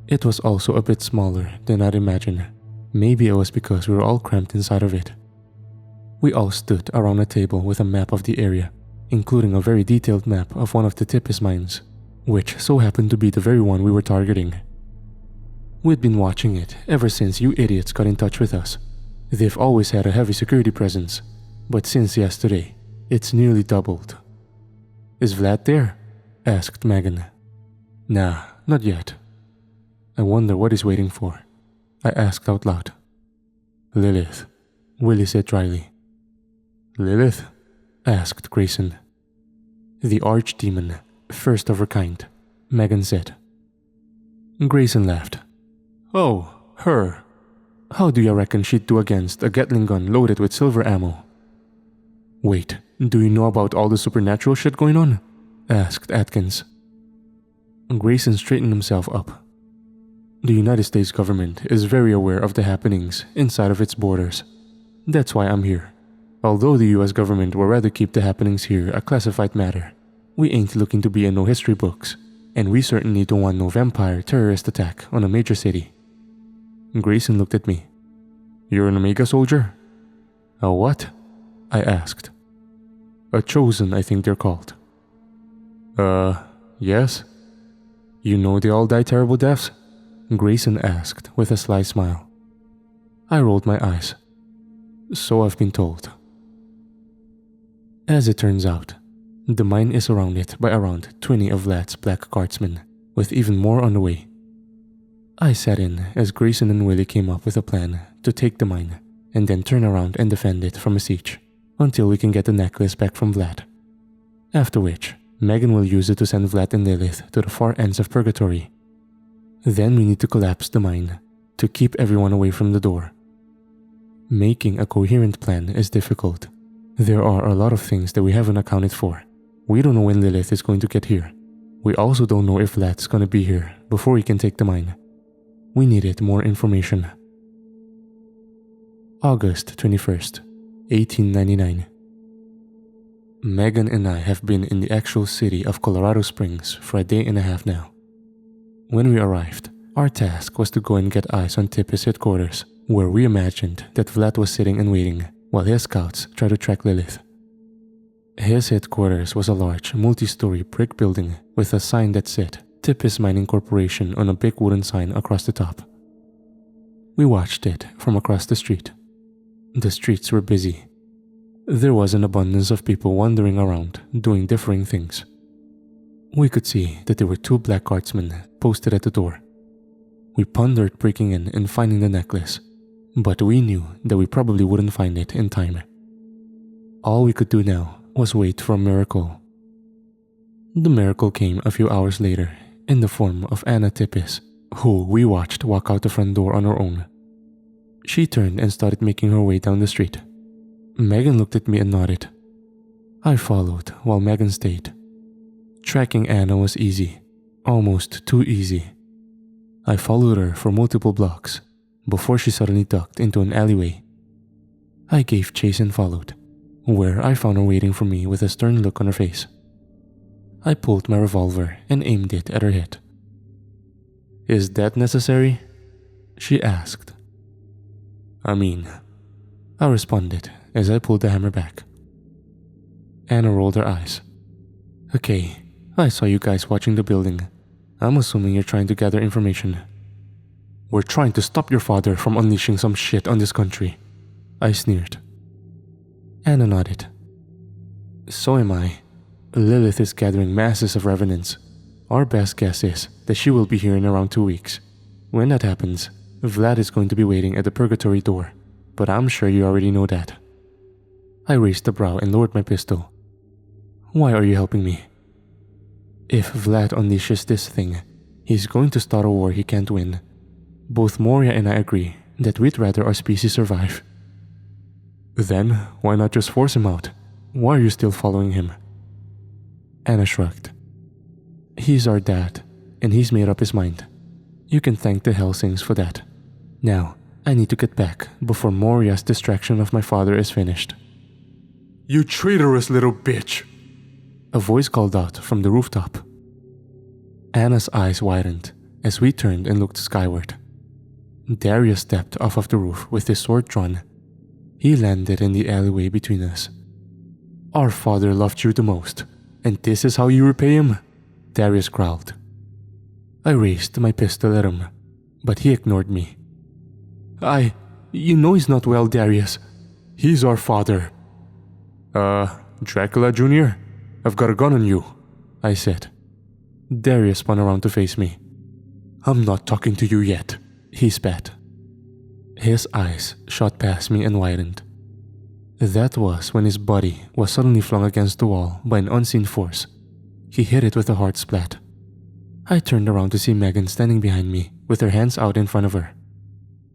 It was also a bit smaller than I'd imagined. Maybe it was because we were all cramped inside of it. We all stood around a table with a map of the area, including a very detailed map of one of the Tippis mines, which so happened to be the very one we were targeting. We'd been watching it ever since you idiots got in touch with us. They've always had a heavy security presence, but since yesterday, it's nearly doubled. "Is Vlad there?" asked Megan. "Nah, not yet." "I wonder what he's waiting for," I asked out loud. "Lilith," Willie said dryly. "Lilith?" asked Grayson. "The archdemon, first of her kind," Megan said. Grayson laughed. "Oh, her. How do you reckon she'd do against a Gatling gun loaded with silver ammo?" "Wait, do you know about all the supernatural shit going on?" asked Atkins. Grayson straightened himself up. "The United States government is very aware of the happenings inside of its borders. That's why I'm here. Although the US government would rather keep the happenings here a classified matter, we ain't looking to be in no history books, and we certainly don't want no vampire terrorist attack on a major city." Grayson looked at me. "You're an Omega soldier?" "A what?" I asked. "A chosen, I think they're called." Yes?" "You know they all die terrible deaths?" Grayson asked with a sly smile. I rolled my eyes. "So I've been told." As it turns out, the mine is surrounded by around 20 of Vlad's black guardsmen, with even more on the way. I sat in as Grayson and Willie came up with a plan to take the mine and then turn around and defend it from a siege, until we can get the necklace back from Vlad. After which, Megan will use it to send Vlad and Lilith to the far ends of purgatory. Then we need to collapse the mine to keep everyone away from the door. Making a coherent plan is difficult. There are a lot of things that we haven't accounted for. We don't know when Lilith is going to get here. We also don't know if Vlad's gonna be here before we can take the mine. We needed more information. August 21st, 1899. Megan and I have been in the actual city of Colorado Springs for a day and a half now. When we arrived, our task was to go and get eyes on Tipp's headquarters, where we imagined that Vlad was sitting and waiting while his scouts tried to track Lilith. His headquarters was a large, multi-story brick building with a sign that said Tipp's Mining Corporation on a big wooden sign across the top. We watched it from across the street. The streets were busy. There was an abundance of people wandering around, doing differing things. We could see that there were 2 black guardsmen posted at the door. We pondered breaking in and finding the necklace, but we knew that we probably wouldn't find it in time. All we could do now was wait for a miracle. The miracle came a few hours later in the form of Anna Tippis, who we watched walk out the front door on her own. She turned and started making her way down the street. Megan looked at me and nodded. I followed while Megan stayed. Tracking Anna was easy, almost too easy. I followed her for multiple blocks before she suddenly ducked into an alleyway. I gave chase and followed, where I found her waiting for me with a stern look on her face. I pulled my revolver and aimed it at her head. "Is that necessary?" she asked. I responded as I pulled the hammer back. Anna rolled her eyes. "Okay, I saw you guys watching the building. I'm assuming you're trying to gather information." "We're trying to stop your father from unleashing some shit on this country," I sneered. Anna nodded. "So am I. Lilith is gathering masses of revenants. Our best guess is that she will be here in around 2 weeks. When that happens, Vlad is going to be waiting at the purgatory door, but I'm sure you already know that." I raised a brow and lowered my pistol. "Why are you helping me?" "If Vlad unleashes this thing, he's going to start a war he can't win. Both Moria and I agree that we'd rather our species survive." "Then why not just force him out? Why are you still following him?" Anna shrugged. "He's our dad, and he's made up his mind. You can thank the Helsings for that. Now, I need to get back before Moria's distraction of my father is finished." "You traitorous little bitch!" a voice called out from the rooftop. Anna's eyes widened as we turned and looked skyward. Darius stepped off of the roof with his sword drawn. He landed in the alleyway between us. "Our father loved you the most, and this is how you repay him?" Darius growled. I raised my pistol at him, but he ignored me. You know he's not well, Darius. He's our father." Dracula Jr.? I've got a gun on you," I said. Darius spun around to face me. "I'm not talking to you yet," he spat. His eyes shot past me and widened. That was when his body was suddenly flung against the wall by an unseen force. He hit it with a hard splat. I turned around to see Megan standing behind me with her hands out in front of her.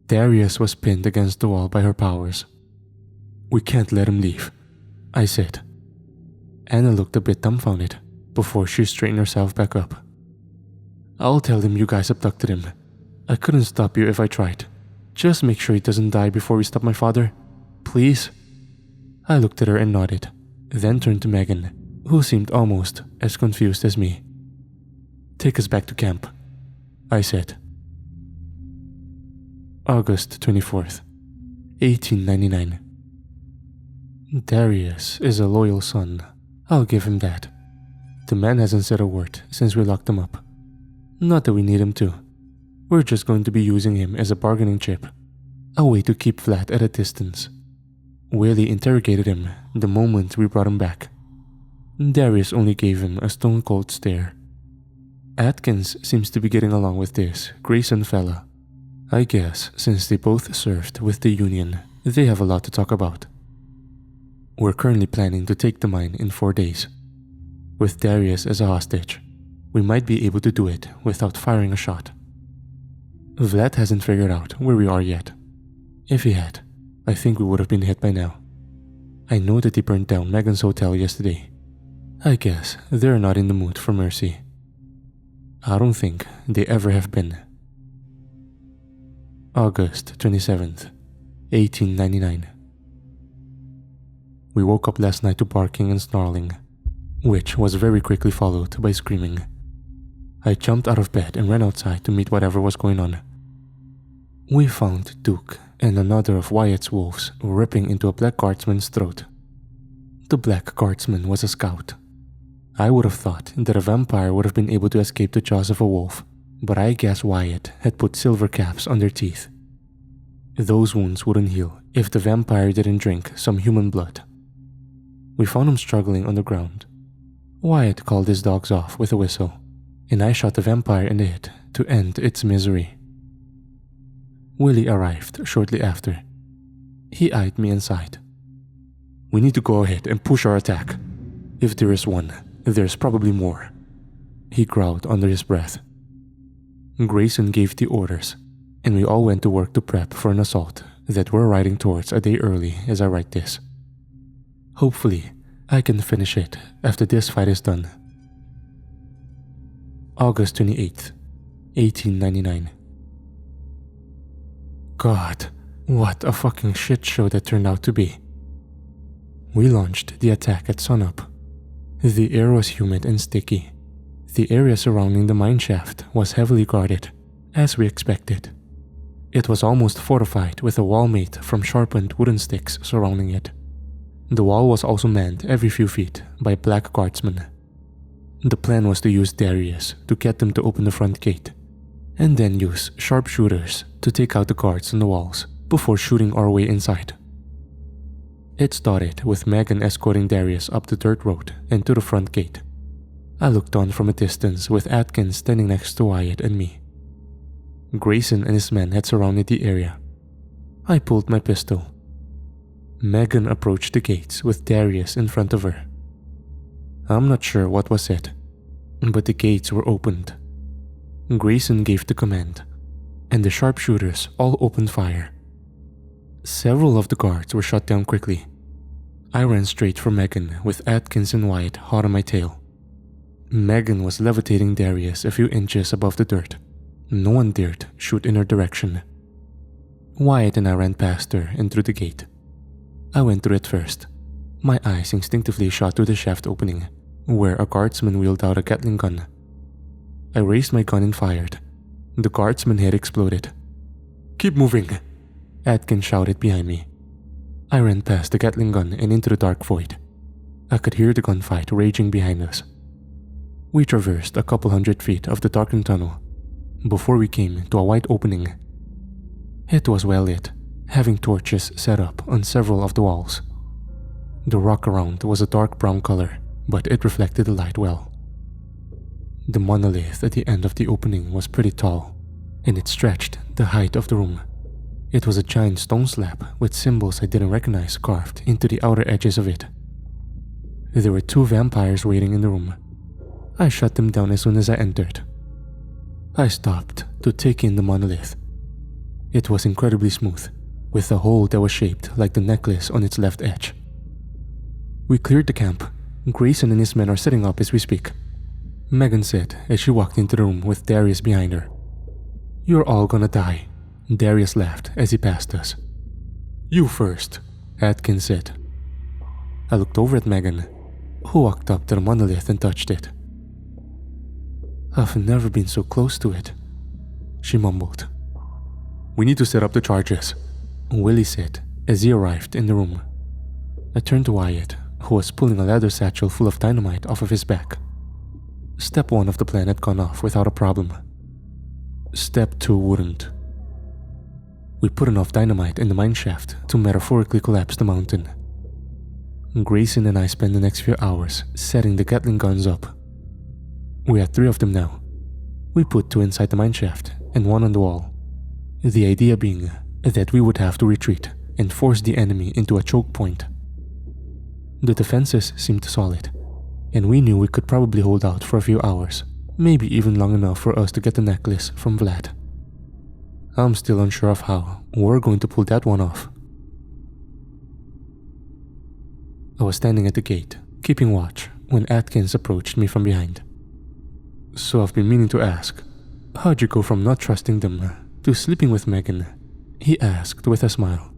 Darius was pinned against the wall by her powers. "We can't let him leave," I said. Anna looked a bit dumbfounded before she straightened herself back up. "I'll tell him you guys abducted him. I couldn't stop you if I tried. Just make sure he doesn't die before we stop my father. Please?" I looked at her and nodded, then turned to Megan, who seemed almost as confused as me. "Take us back to camp," I said. August 24th, 1899. Darius is a loyal son. I'll give him that. The man hasn't said a word since we locked him up. Not that we need him to. We're just going to be using him as a bargaining chip, a way to keep Vlad at a distance. Willie interrogated him the moment we brought him back. Darius only gave him a stone-cold stare. Atkins seems to be getting along with this Grayson fella. I guess since they both served with the Union, they have a lot to talk about. We're currently planning to take the mine in 4 days. With Darius as a hostage, we might be able to do it without firing a shot. Vlad hasn't figured out where we are yet. If he had, I think we would have been hit by now. I know that he burned down Megan's hotel yesterday. I guess they're not in the mood for mercy. I don't think they ever have been. August 27th, 1899. We woke up last night to barking and snarling, which was very quickly followed by screaming. I jumped out of bed and ran outside to meet whatever was going on. We found Duke and another of Wyatt's wolves ripping into a black guardsman's throat. The black guardsman was a scout. I would have thought that a vampire would have been able to escape the jaws of a wolf, but I guess Wyatt had put silver caps on their teeth. Those wounds wouldn't heal if the vampire didn't drink some human blood. We found him struggling on the ground. Wyatt called his dogs off with a whistle, and I shot the vampire in the head to end its misery. Willie arrived shortly after. He eyed me and sighed. We need to go ahead and push our attack. If there is one, there's probably more. He growled under his breath. Grayson gave the orders, and we all went to work to prep for an assault that we're riding towards a day early as I write this. Hopefully, I can finish it after this fight is done. August 28th, 1899. God, what a fucking shit show that turned out to be. We launched the attack at sunup. The air was humid and sticky. The area surrounding the mine shaft was heavily guarded, as we expected. It was almost fortified with a wall made from sharpened wooden sticks surrounding it. The wall was also manned every few feet by black guardsmen. The plan was to use Darius to get them to open the front gate, and then use sharpshooters to take out the guards on the walls before shooting our way inside. It started with Megan escorting Darius up the dirt road and to the front gate. I looked on from a distance with Atkins standing next to Wyatt and me. Grayson and his men had surrounded the area. I pulled my pistol. Megan approached the gates with Darius in front of her. I'm not sure what was said, but the gates were opened. Grayson gave the command, and the sharpshooters all opened fire. Several of the guards were shot down quickly. I ran straight for Megan with Atkins and Wyatt hot on my tail. Megan was levitating Darius a few inches above the dirt. No one dared shoot in her direction. Wyatt and I ran past her and through the gate. I went through it first. My eyes instinctively shot to the shaft opening, where a guardsman wheeled out a Gatling gun. I raised my gun and fired. The guardsman's head exploded. "Keep moving!" Atkins shouted behind me. I ran past the Gatling gun and into the dark void. I could hear the gunfight raging behind us. We traversed a couple 100 feet of the darkened tunnel before we came to a wide opening. It was well lit, having torches set up on several of the walls. The rock around was a dark brown color, but it reflected the light well. The monolith at the end of the opening was pretty tall, and it stretched the height of the room. It was a giant stone slab with symbols I didn't recognize carved into the outer edges of it. There were 2 vampires waiting in the room. I shut them down as soon as I entered. I stopped to take in the monolith. It was incredibly smooth, with a hole that was shaped like the necklace on its left edge. We cleared the camp. Grayson and his men are setting up as we speak. Megan said as she walked into the room with Darius behind her. "You're all gonna die." Darius laughed as he passed us. "You first," Atkins said. I looked over at Megan, who walked up to the monolith and touched it. "I've never been so close to it," she mumbled. "We need to set up the charges," Willie said as he arrived in the room. I turned to Wyatt, who was pulling a leather satchel full of dynamite off of his back. Step 1 of the plan had gone off without a problem. Step 2 wouldn't. We put enough dynamite in the mine shaft to metaphorically collapse the mountain. Grayson and I spent the next few hours setting the Gatling guns up. We had 3 of them now. We put 2 inside the mine shaft and 1 on the wall. The idea being that we would have to retreat and force the enemy into a choke point. The defenses seemed solid, and we knew we could probably hold out for a few hours, maybe even long enough for us to get the necklace from Vlad. I'm still unsure of how we're going to pull that one off. I was standing at the gate, keeping watch, when Atkins approached me from behind. "So I've been meaning to ask, how'd you go from not trusting them to sleeping with Megan?" he asked with a smile.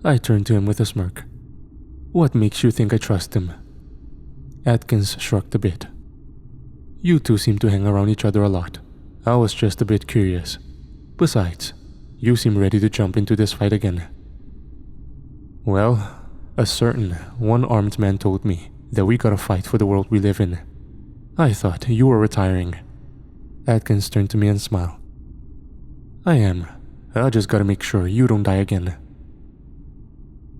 I turned to him with a smirk. "What makes you think I trust him?" Atkins shrugged a bit. "You two seem to hang around each other a lot. I was just a bit curious. Besides, you seem ready to jump into this fight again." "Well, a certain one-armed man told me that we gotta fight for the world we live in. I thought you were retiring." Atkins turned to me and smiled. "I am. I just gotta make sure you don't die again."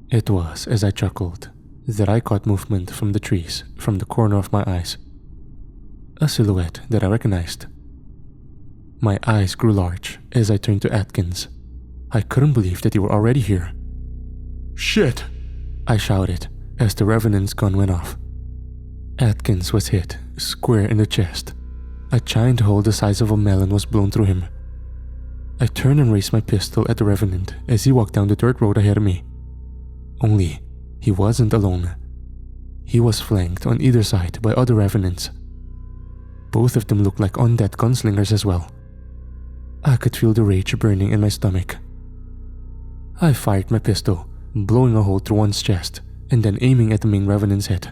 It was as I chuckled that I caught movement from the trees from the corner of my eyes. A silhouette that I recognized. My eyes grew large as I turned to Atkins. I couldn't believe that you were already here. "Shit!" I shouted as the Revenant's gun went off. Atkins was hit square in the chest. A giant hole the size of a melon was blown through him. I turned and raised my pistol at the Revenant as he walked down the dirt road ahead of me. Only, he wasn't alone. He was flanked on either side by other Revenants. Both of them looked like undead gunslingers as well. I could feel the rage burning in my stomach. I fired my pistol, blowing a hole through one's chest, and then aiming at the main Revenant's head.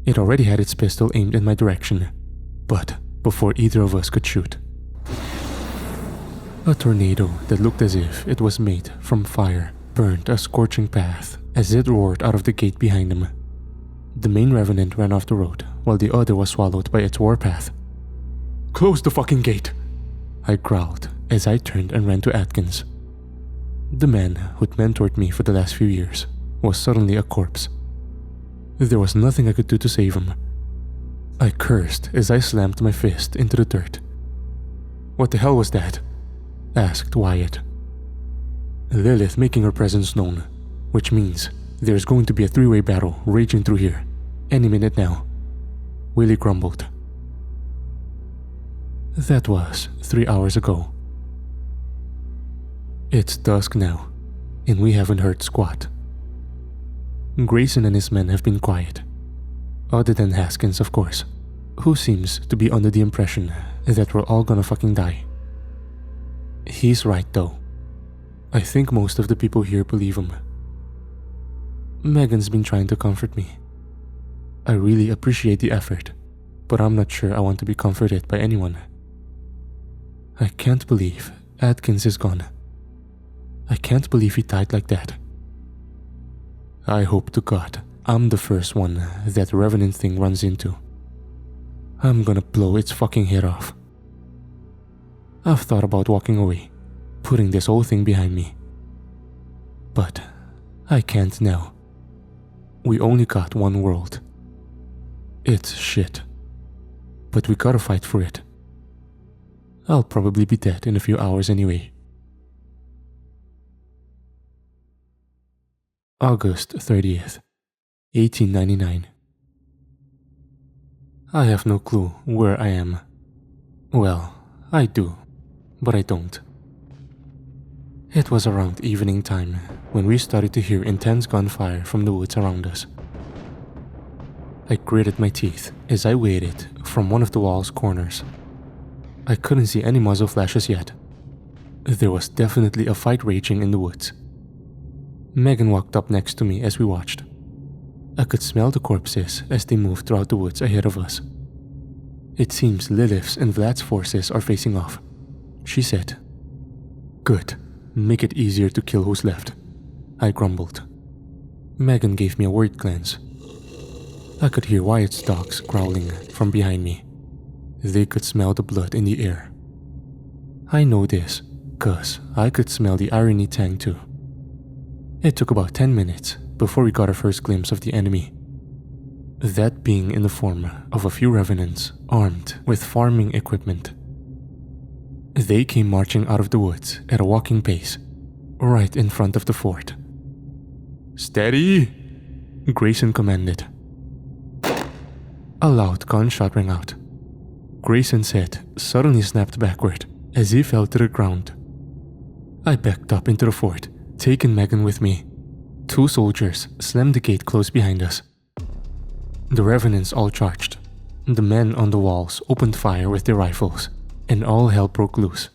It already had its pistol aimed in my direction, but before either of us could shoot, a tornado that looked as if it was made from fire burned a scorching path as it roared out of the gate behind him. The main Revenant ran off the road while the other was swallowed by its warpath. "Close the fucking gate!" I growled as I turned and ran to Atkins. The man who'd mentored me for the last few years was suddenly a corpse. There was nothing I could do to save him. I cursed as I slammed my fist into the dirt. "What the hell was that?" asked Wyatt. "Lilith making her presence known, which means there's going to be a three-way battle raging through here any minute now," Willie grumbled. That was 3 hours ago. It's dusk now, and we haven't heard squat. Grayson and his men have been quiet, other than Haskins, of course, who seems to be under the impression that we're all gonna fucking die. He's right though. I think most of the people here believe him. Megan's been trying to comfort me. I really appreciate the effort, but I'm not sure I want to be comforted by anyone. I can't believe Atkins is gone. I can't believe he died like that. I hope to God I'm the first one that Revenant thing runs into. I'm gonna blow its fucking head off. I've thought about walking away, putting this whole thing behind me. But I can't now. We only got one world. It's shit. But we gotta fight for it. I'll probably be dead in a few hours anyway. August 30th, 1899. I have no clue where I am. Well, I do, but I don't. It was around evening time when we started to hear intense gunfire from the woods around us. I gritted my teeth as I waited from one of the wall's corners. I couldn't see any muzzle flashes yet. There was definitely a fight raging in the woods. Megan walked up next to me as we watched. I could smell the corpses as they moved throughout the woods ahead of us. It seems Lilith's and Vlad's forces are facing off, she said. Good, make it easier to kill who's left, I grumbled. Megan gave me a worried glance. I could hear Wyatt's dogs growling from behind me. They could smell the blood in the air. I know this, 'cause I could smell the irony tang too. It took about 10 minutes before we got our first glimpse of the enemy. That being in the form of a few revenants armed with farming equipment. They came marching out of the woods at a walking pace, right in front of the fort. "Steady!" Grayson commanded. A loud gunshot rang out. Grayson's head suddenly snapped backward as he fell to the ground. I backed up into the fort, taking Megan with me. 2 soldiers slammed the gate close behind us. The revenants all charged. The men on the walls opened fire with their rifles, and all hell broke loose.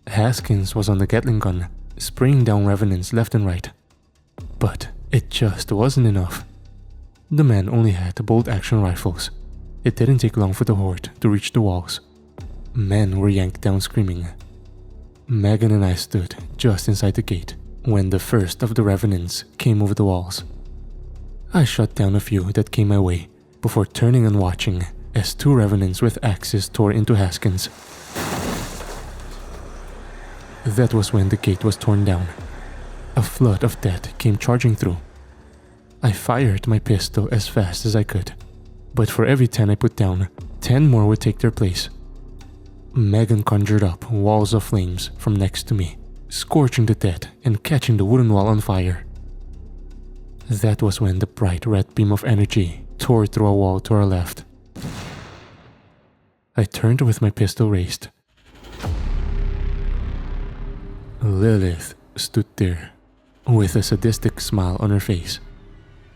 Haskins was on the Gatling gun, spraying down revenants left and right. But it just wasn't enough. The men only had bolt-action rifles. It didn't take long for the horde to reach the walls. Men were yanked down screaming. Megan and I stood just inside the gate when the first of the revenants came over the walls. I shot down a few that came my way before turning and watching as 2 revenants with axes tore into Haskins. That was when the gate was torn down. A flood of death came charging through. I fired my pistol as fast as I could, but for every 10 I put down, 10 more would take their place. Megan conjured up walls of flames from next to me, scorching the dead and catching the wooden wall on fire. That was when the bright red beam of energy tore through a wall to our left. I turned with my pistol raised. Lilith stood there, with a sadistic smile on her face,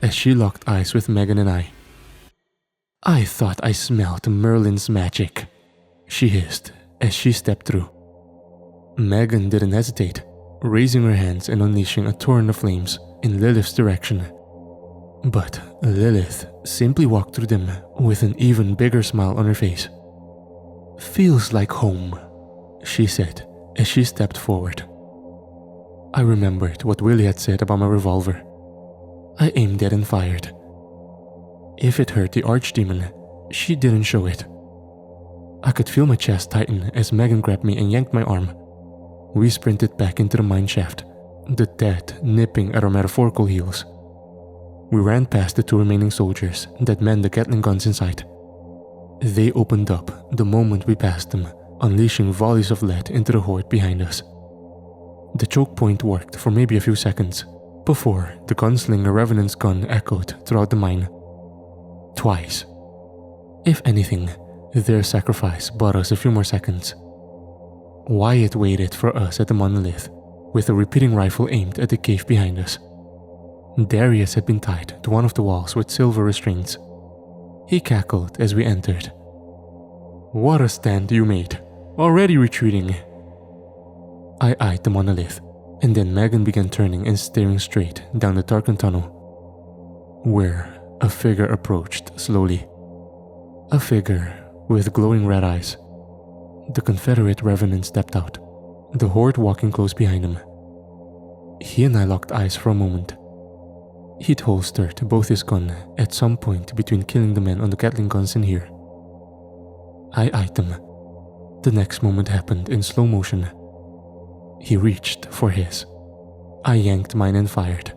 as she locked eyes with Megan and I. I thought I smelled Merlin's magic, she hissed as she stepped through. Megan didn't hesitate, raising her hands and unleashing a torrent of flames in Lilith's direction. But Lilith simply walked through them with an even bigger smile on her face. "Feels like home," she said as she stepped forward. I remembered what Willie had said about my revolver. I aimed it and fired. If it hurt the archdemon, she didn't show it. I could feel my chest tighten as Megan grabbed me and yanked my arm. We sprinted back into the mine shaft, the dead nipping at our metaphorical heels. We ran past the 2 remaining soldiers that manned the Gatling guns inside. They opened up the moment we passed them, unleashing volleys of lead into the horde behind us. The choke point worked for maybe a few seconds before the Gunslinger Revenant's gun echoed throughout the mine. Twice. If anything, their sacrifice bought us a few more seconds. Wyatt waited for us at the monolith, with a repeating rifle aimed at the cave behind us. Darius had been tied to one of the walls with silver restraints. He cackled as we entered. "What a stand you made. Already retreating." I eyed the monolith, and then Megan began turning and staring straight down the darkened tunnel, where a figure approached slowly. A figure with glowing red eyes. The Confederate Revenant stepped out, the horde walking close behind him. He and I locked eyes for a moment. He'd holstered both his gun at some point between killing the men on the Gatling guns and here. I eyed him. The next moment happened in slow motion. He reached for his. I yanked mine and fired.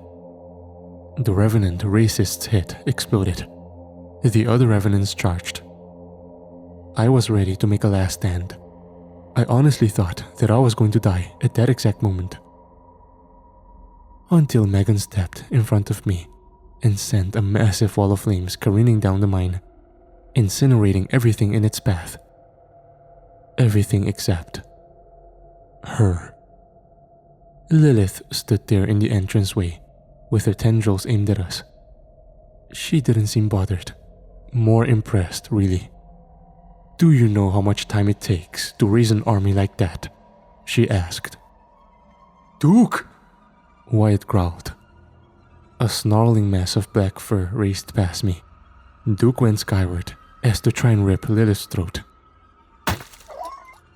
The Revenant racist's head exploded. The other Revenants charged. I was ready to make a last stand. I honestly thought that I was going to die at that exact moment. Until Megan stepped in front of me and sent a massive wall of flames careening down the mine, incinerating everything in its path. Everything except her. Lilith stood there in the entranceway, with her tendrils aimed at us. She didn't seem bothered, more impressed, really. "Do you know how much time it takes to raise an army like that?" she asked. "Duke!" Wyatt growled. A snarling mass of black fur raced past me. Duke went skyward as to try and rip Lilith's throat.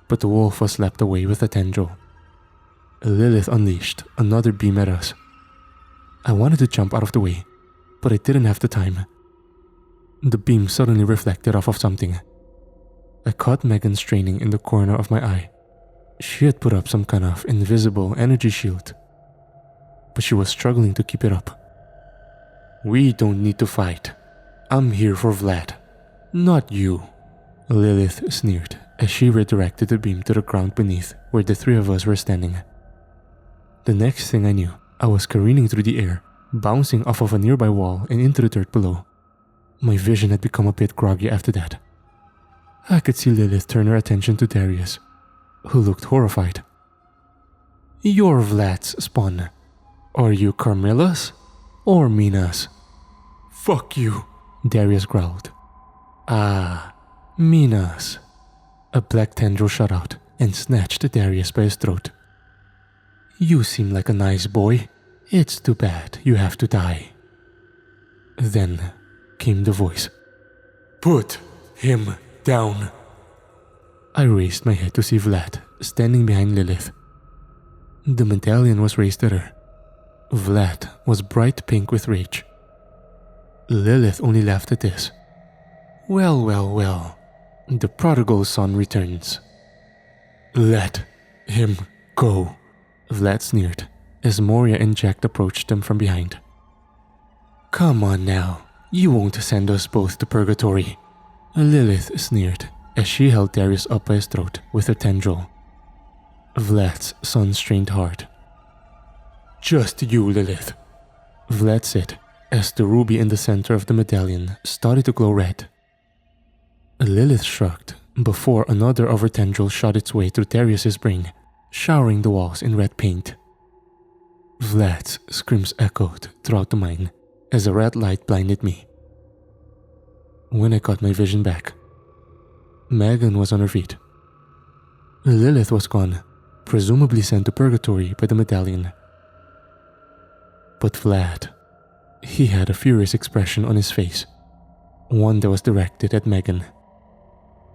But the wolf was slapped away with a tendril. Lilith unleashed another beam at us. I wanted to jump out of the way, but I didn't have the time. The beam suddenly reflected off of something. I caught Megan straining in the corner of my eye. She had put up some kind of invisible energy shield, but she was struggling to keep it up. "We don't need to fight. I'm here for Vlad, not you," Lilith sneered as she redirected the beam to the ground beneath where the 3 of us were standing. The next thing I knew, I was careening through the air, bouncing off of a nearby wall and into the dirt below. My vision had become a bit groggy after that. I could see Lilith turn her attention to Darius, who looked horrified. "You're Vlad's spawn. Are you Carmilla's or Mina's?" "Fuck you," Darius growled. "Ah, Mina's." A black tendril shot out and snatched Darius by his throat. "You seem like a nice boy. It's too bad you have to die." Then came the voice. "Put him down." I raised my head to see Vlad standing behind Lilith. The medallion was raised at her. Vlad was bright pink with rage. Lilith only laughed at this. "Well, well, well. The prodigal son returns." "Let him go," Vlad sneered as Moria and Jack approached them from behind. "Come on now, you won't send us both to purgatory," Lilith sneered as she held Darius up by his throat with her tendril. Vlad's son strained hard. "Just you, Lilith," Vlad said as the ruby in the center of the medallion started to glow red. Lilith shrugged before another of her tendrils shot its way through Darius's brain, showering the walls in red paint. Vlad's screams echoed throughout the mine as a red light blinded me. When I got my vision back, Megan was on her feet. Lilith was gone, presumably sent to purgatory by the medallion. But Vlad, he had a furious expression on his face, one that was directed at Megan.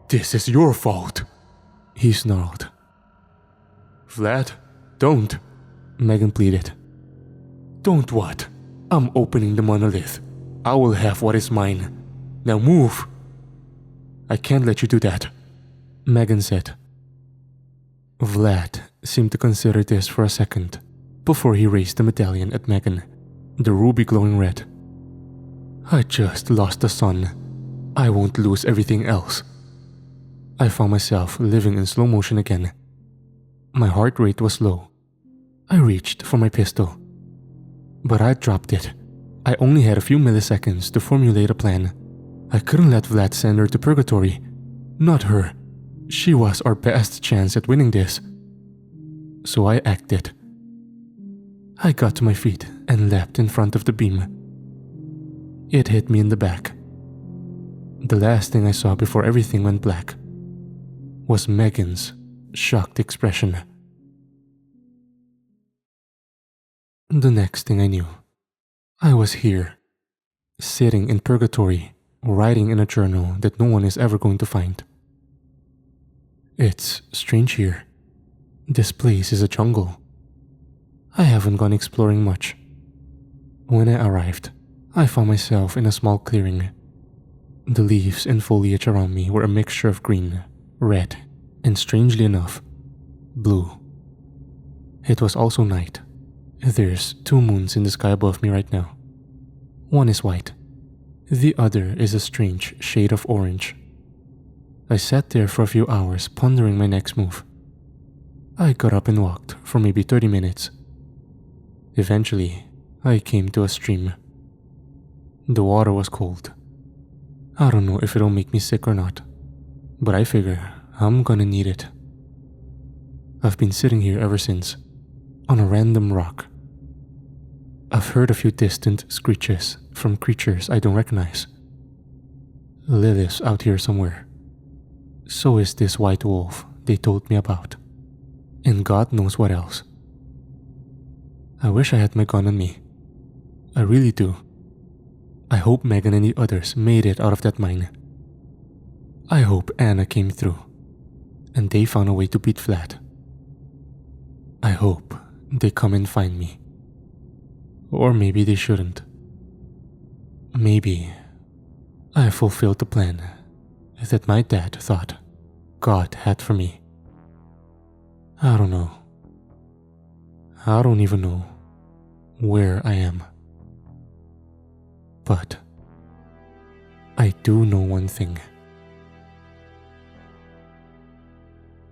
"This is your fault," he snarled. "Vlad, don't," Megan pleaded. "Don't what? I'm opening the monolith. I will have what is mine. Now move." "I can't let you do that," Megan said. Vlad seemed to consider this for a second before he raised the medallion at Megan, the ruby glowing red. "I just lost a son. I won't lose everything else." I found myself living in slow motion again. My heart rate was low. I reached for my pistol, but I dropped it. I only had a few milliseconds to formulate a plan. I couldn't let Vlad send her to purgatory. Not her. She was our best chance at winning this. So I acted. I got to my feet and leapt in front of the beam. It hit me in the back. The last thing I saw before everything went black was Megan's shocked expression. The next thing I knew, I was here, sitting in purgatory, writing in a journal that no one is ever going to find. It's strange here. This place is a jungle. I haven't gone exploring much. When I arrived, I found myself in a small clearing. The leaves and foliage around me were a mixture of green, red, and strangely enough, blue. It was also night. There's 2 moons in the sky above me right now. One is white. The other is a strange shade of orange. I sat there for a few hours pondering my next move. I got up and walked for maybe 30 minutes. Eventually, I came to a stream. The water was cold. I don't know if it'll make me sick or not, but I figure I'm gonna need it. I've been sitting here ever since, on a random rock. I've heard a few distant screeches from creatures I don't recognize. Lilith's out here somewhere. So is this white wolf they told me about. And God knows what else. I wish I had my gun on me. I really do. I hope Megan and the others made it out of that mine. I hope Anna came through, and they found a way to beat Vlad. I hope they come and find me. Or maybe they shouldn't. Maybe I fulfilled the plan that my dad thought God had for me. I don't know. I don't even know where I am. But I do know one thing.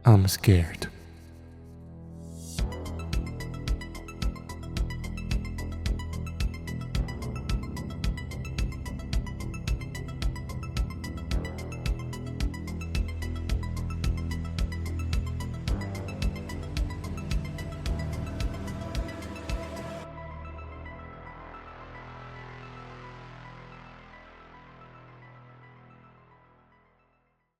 I'm scared.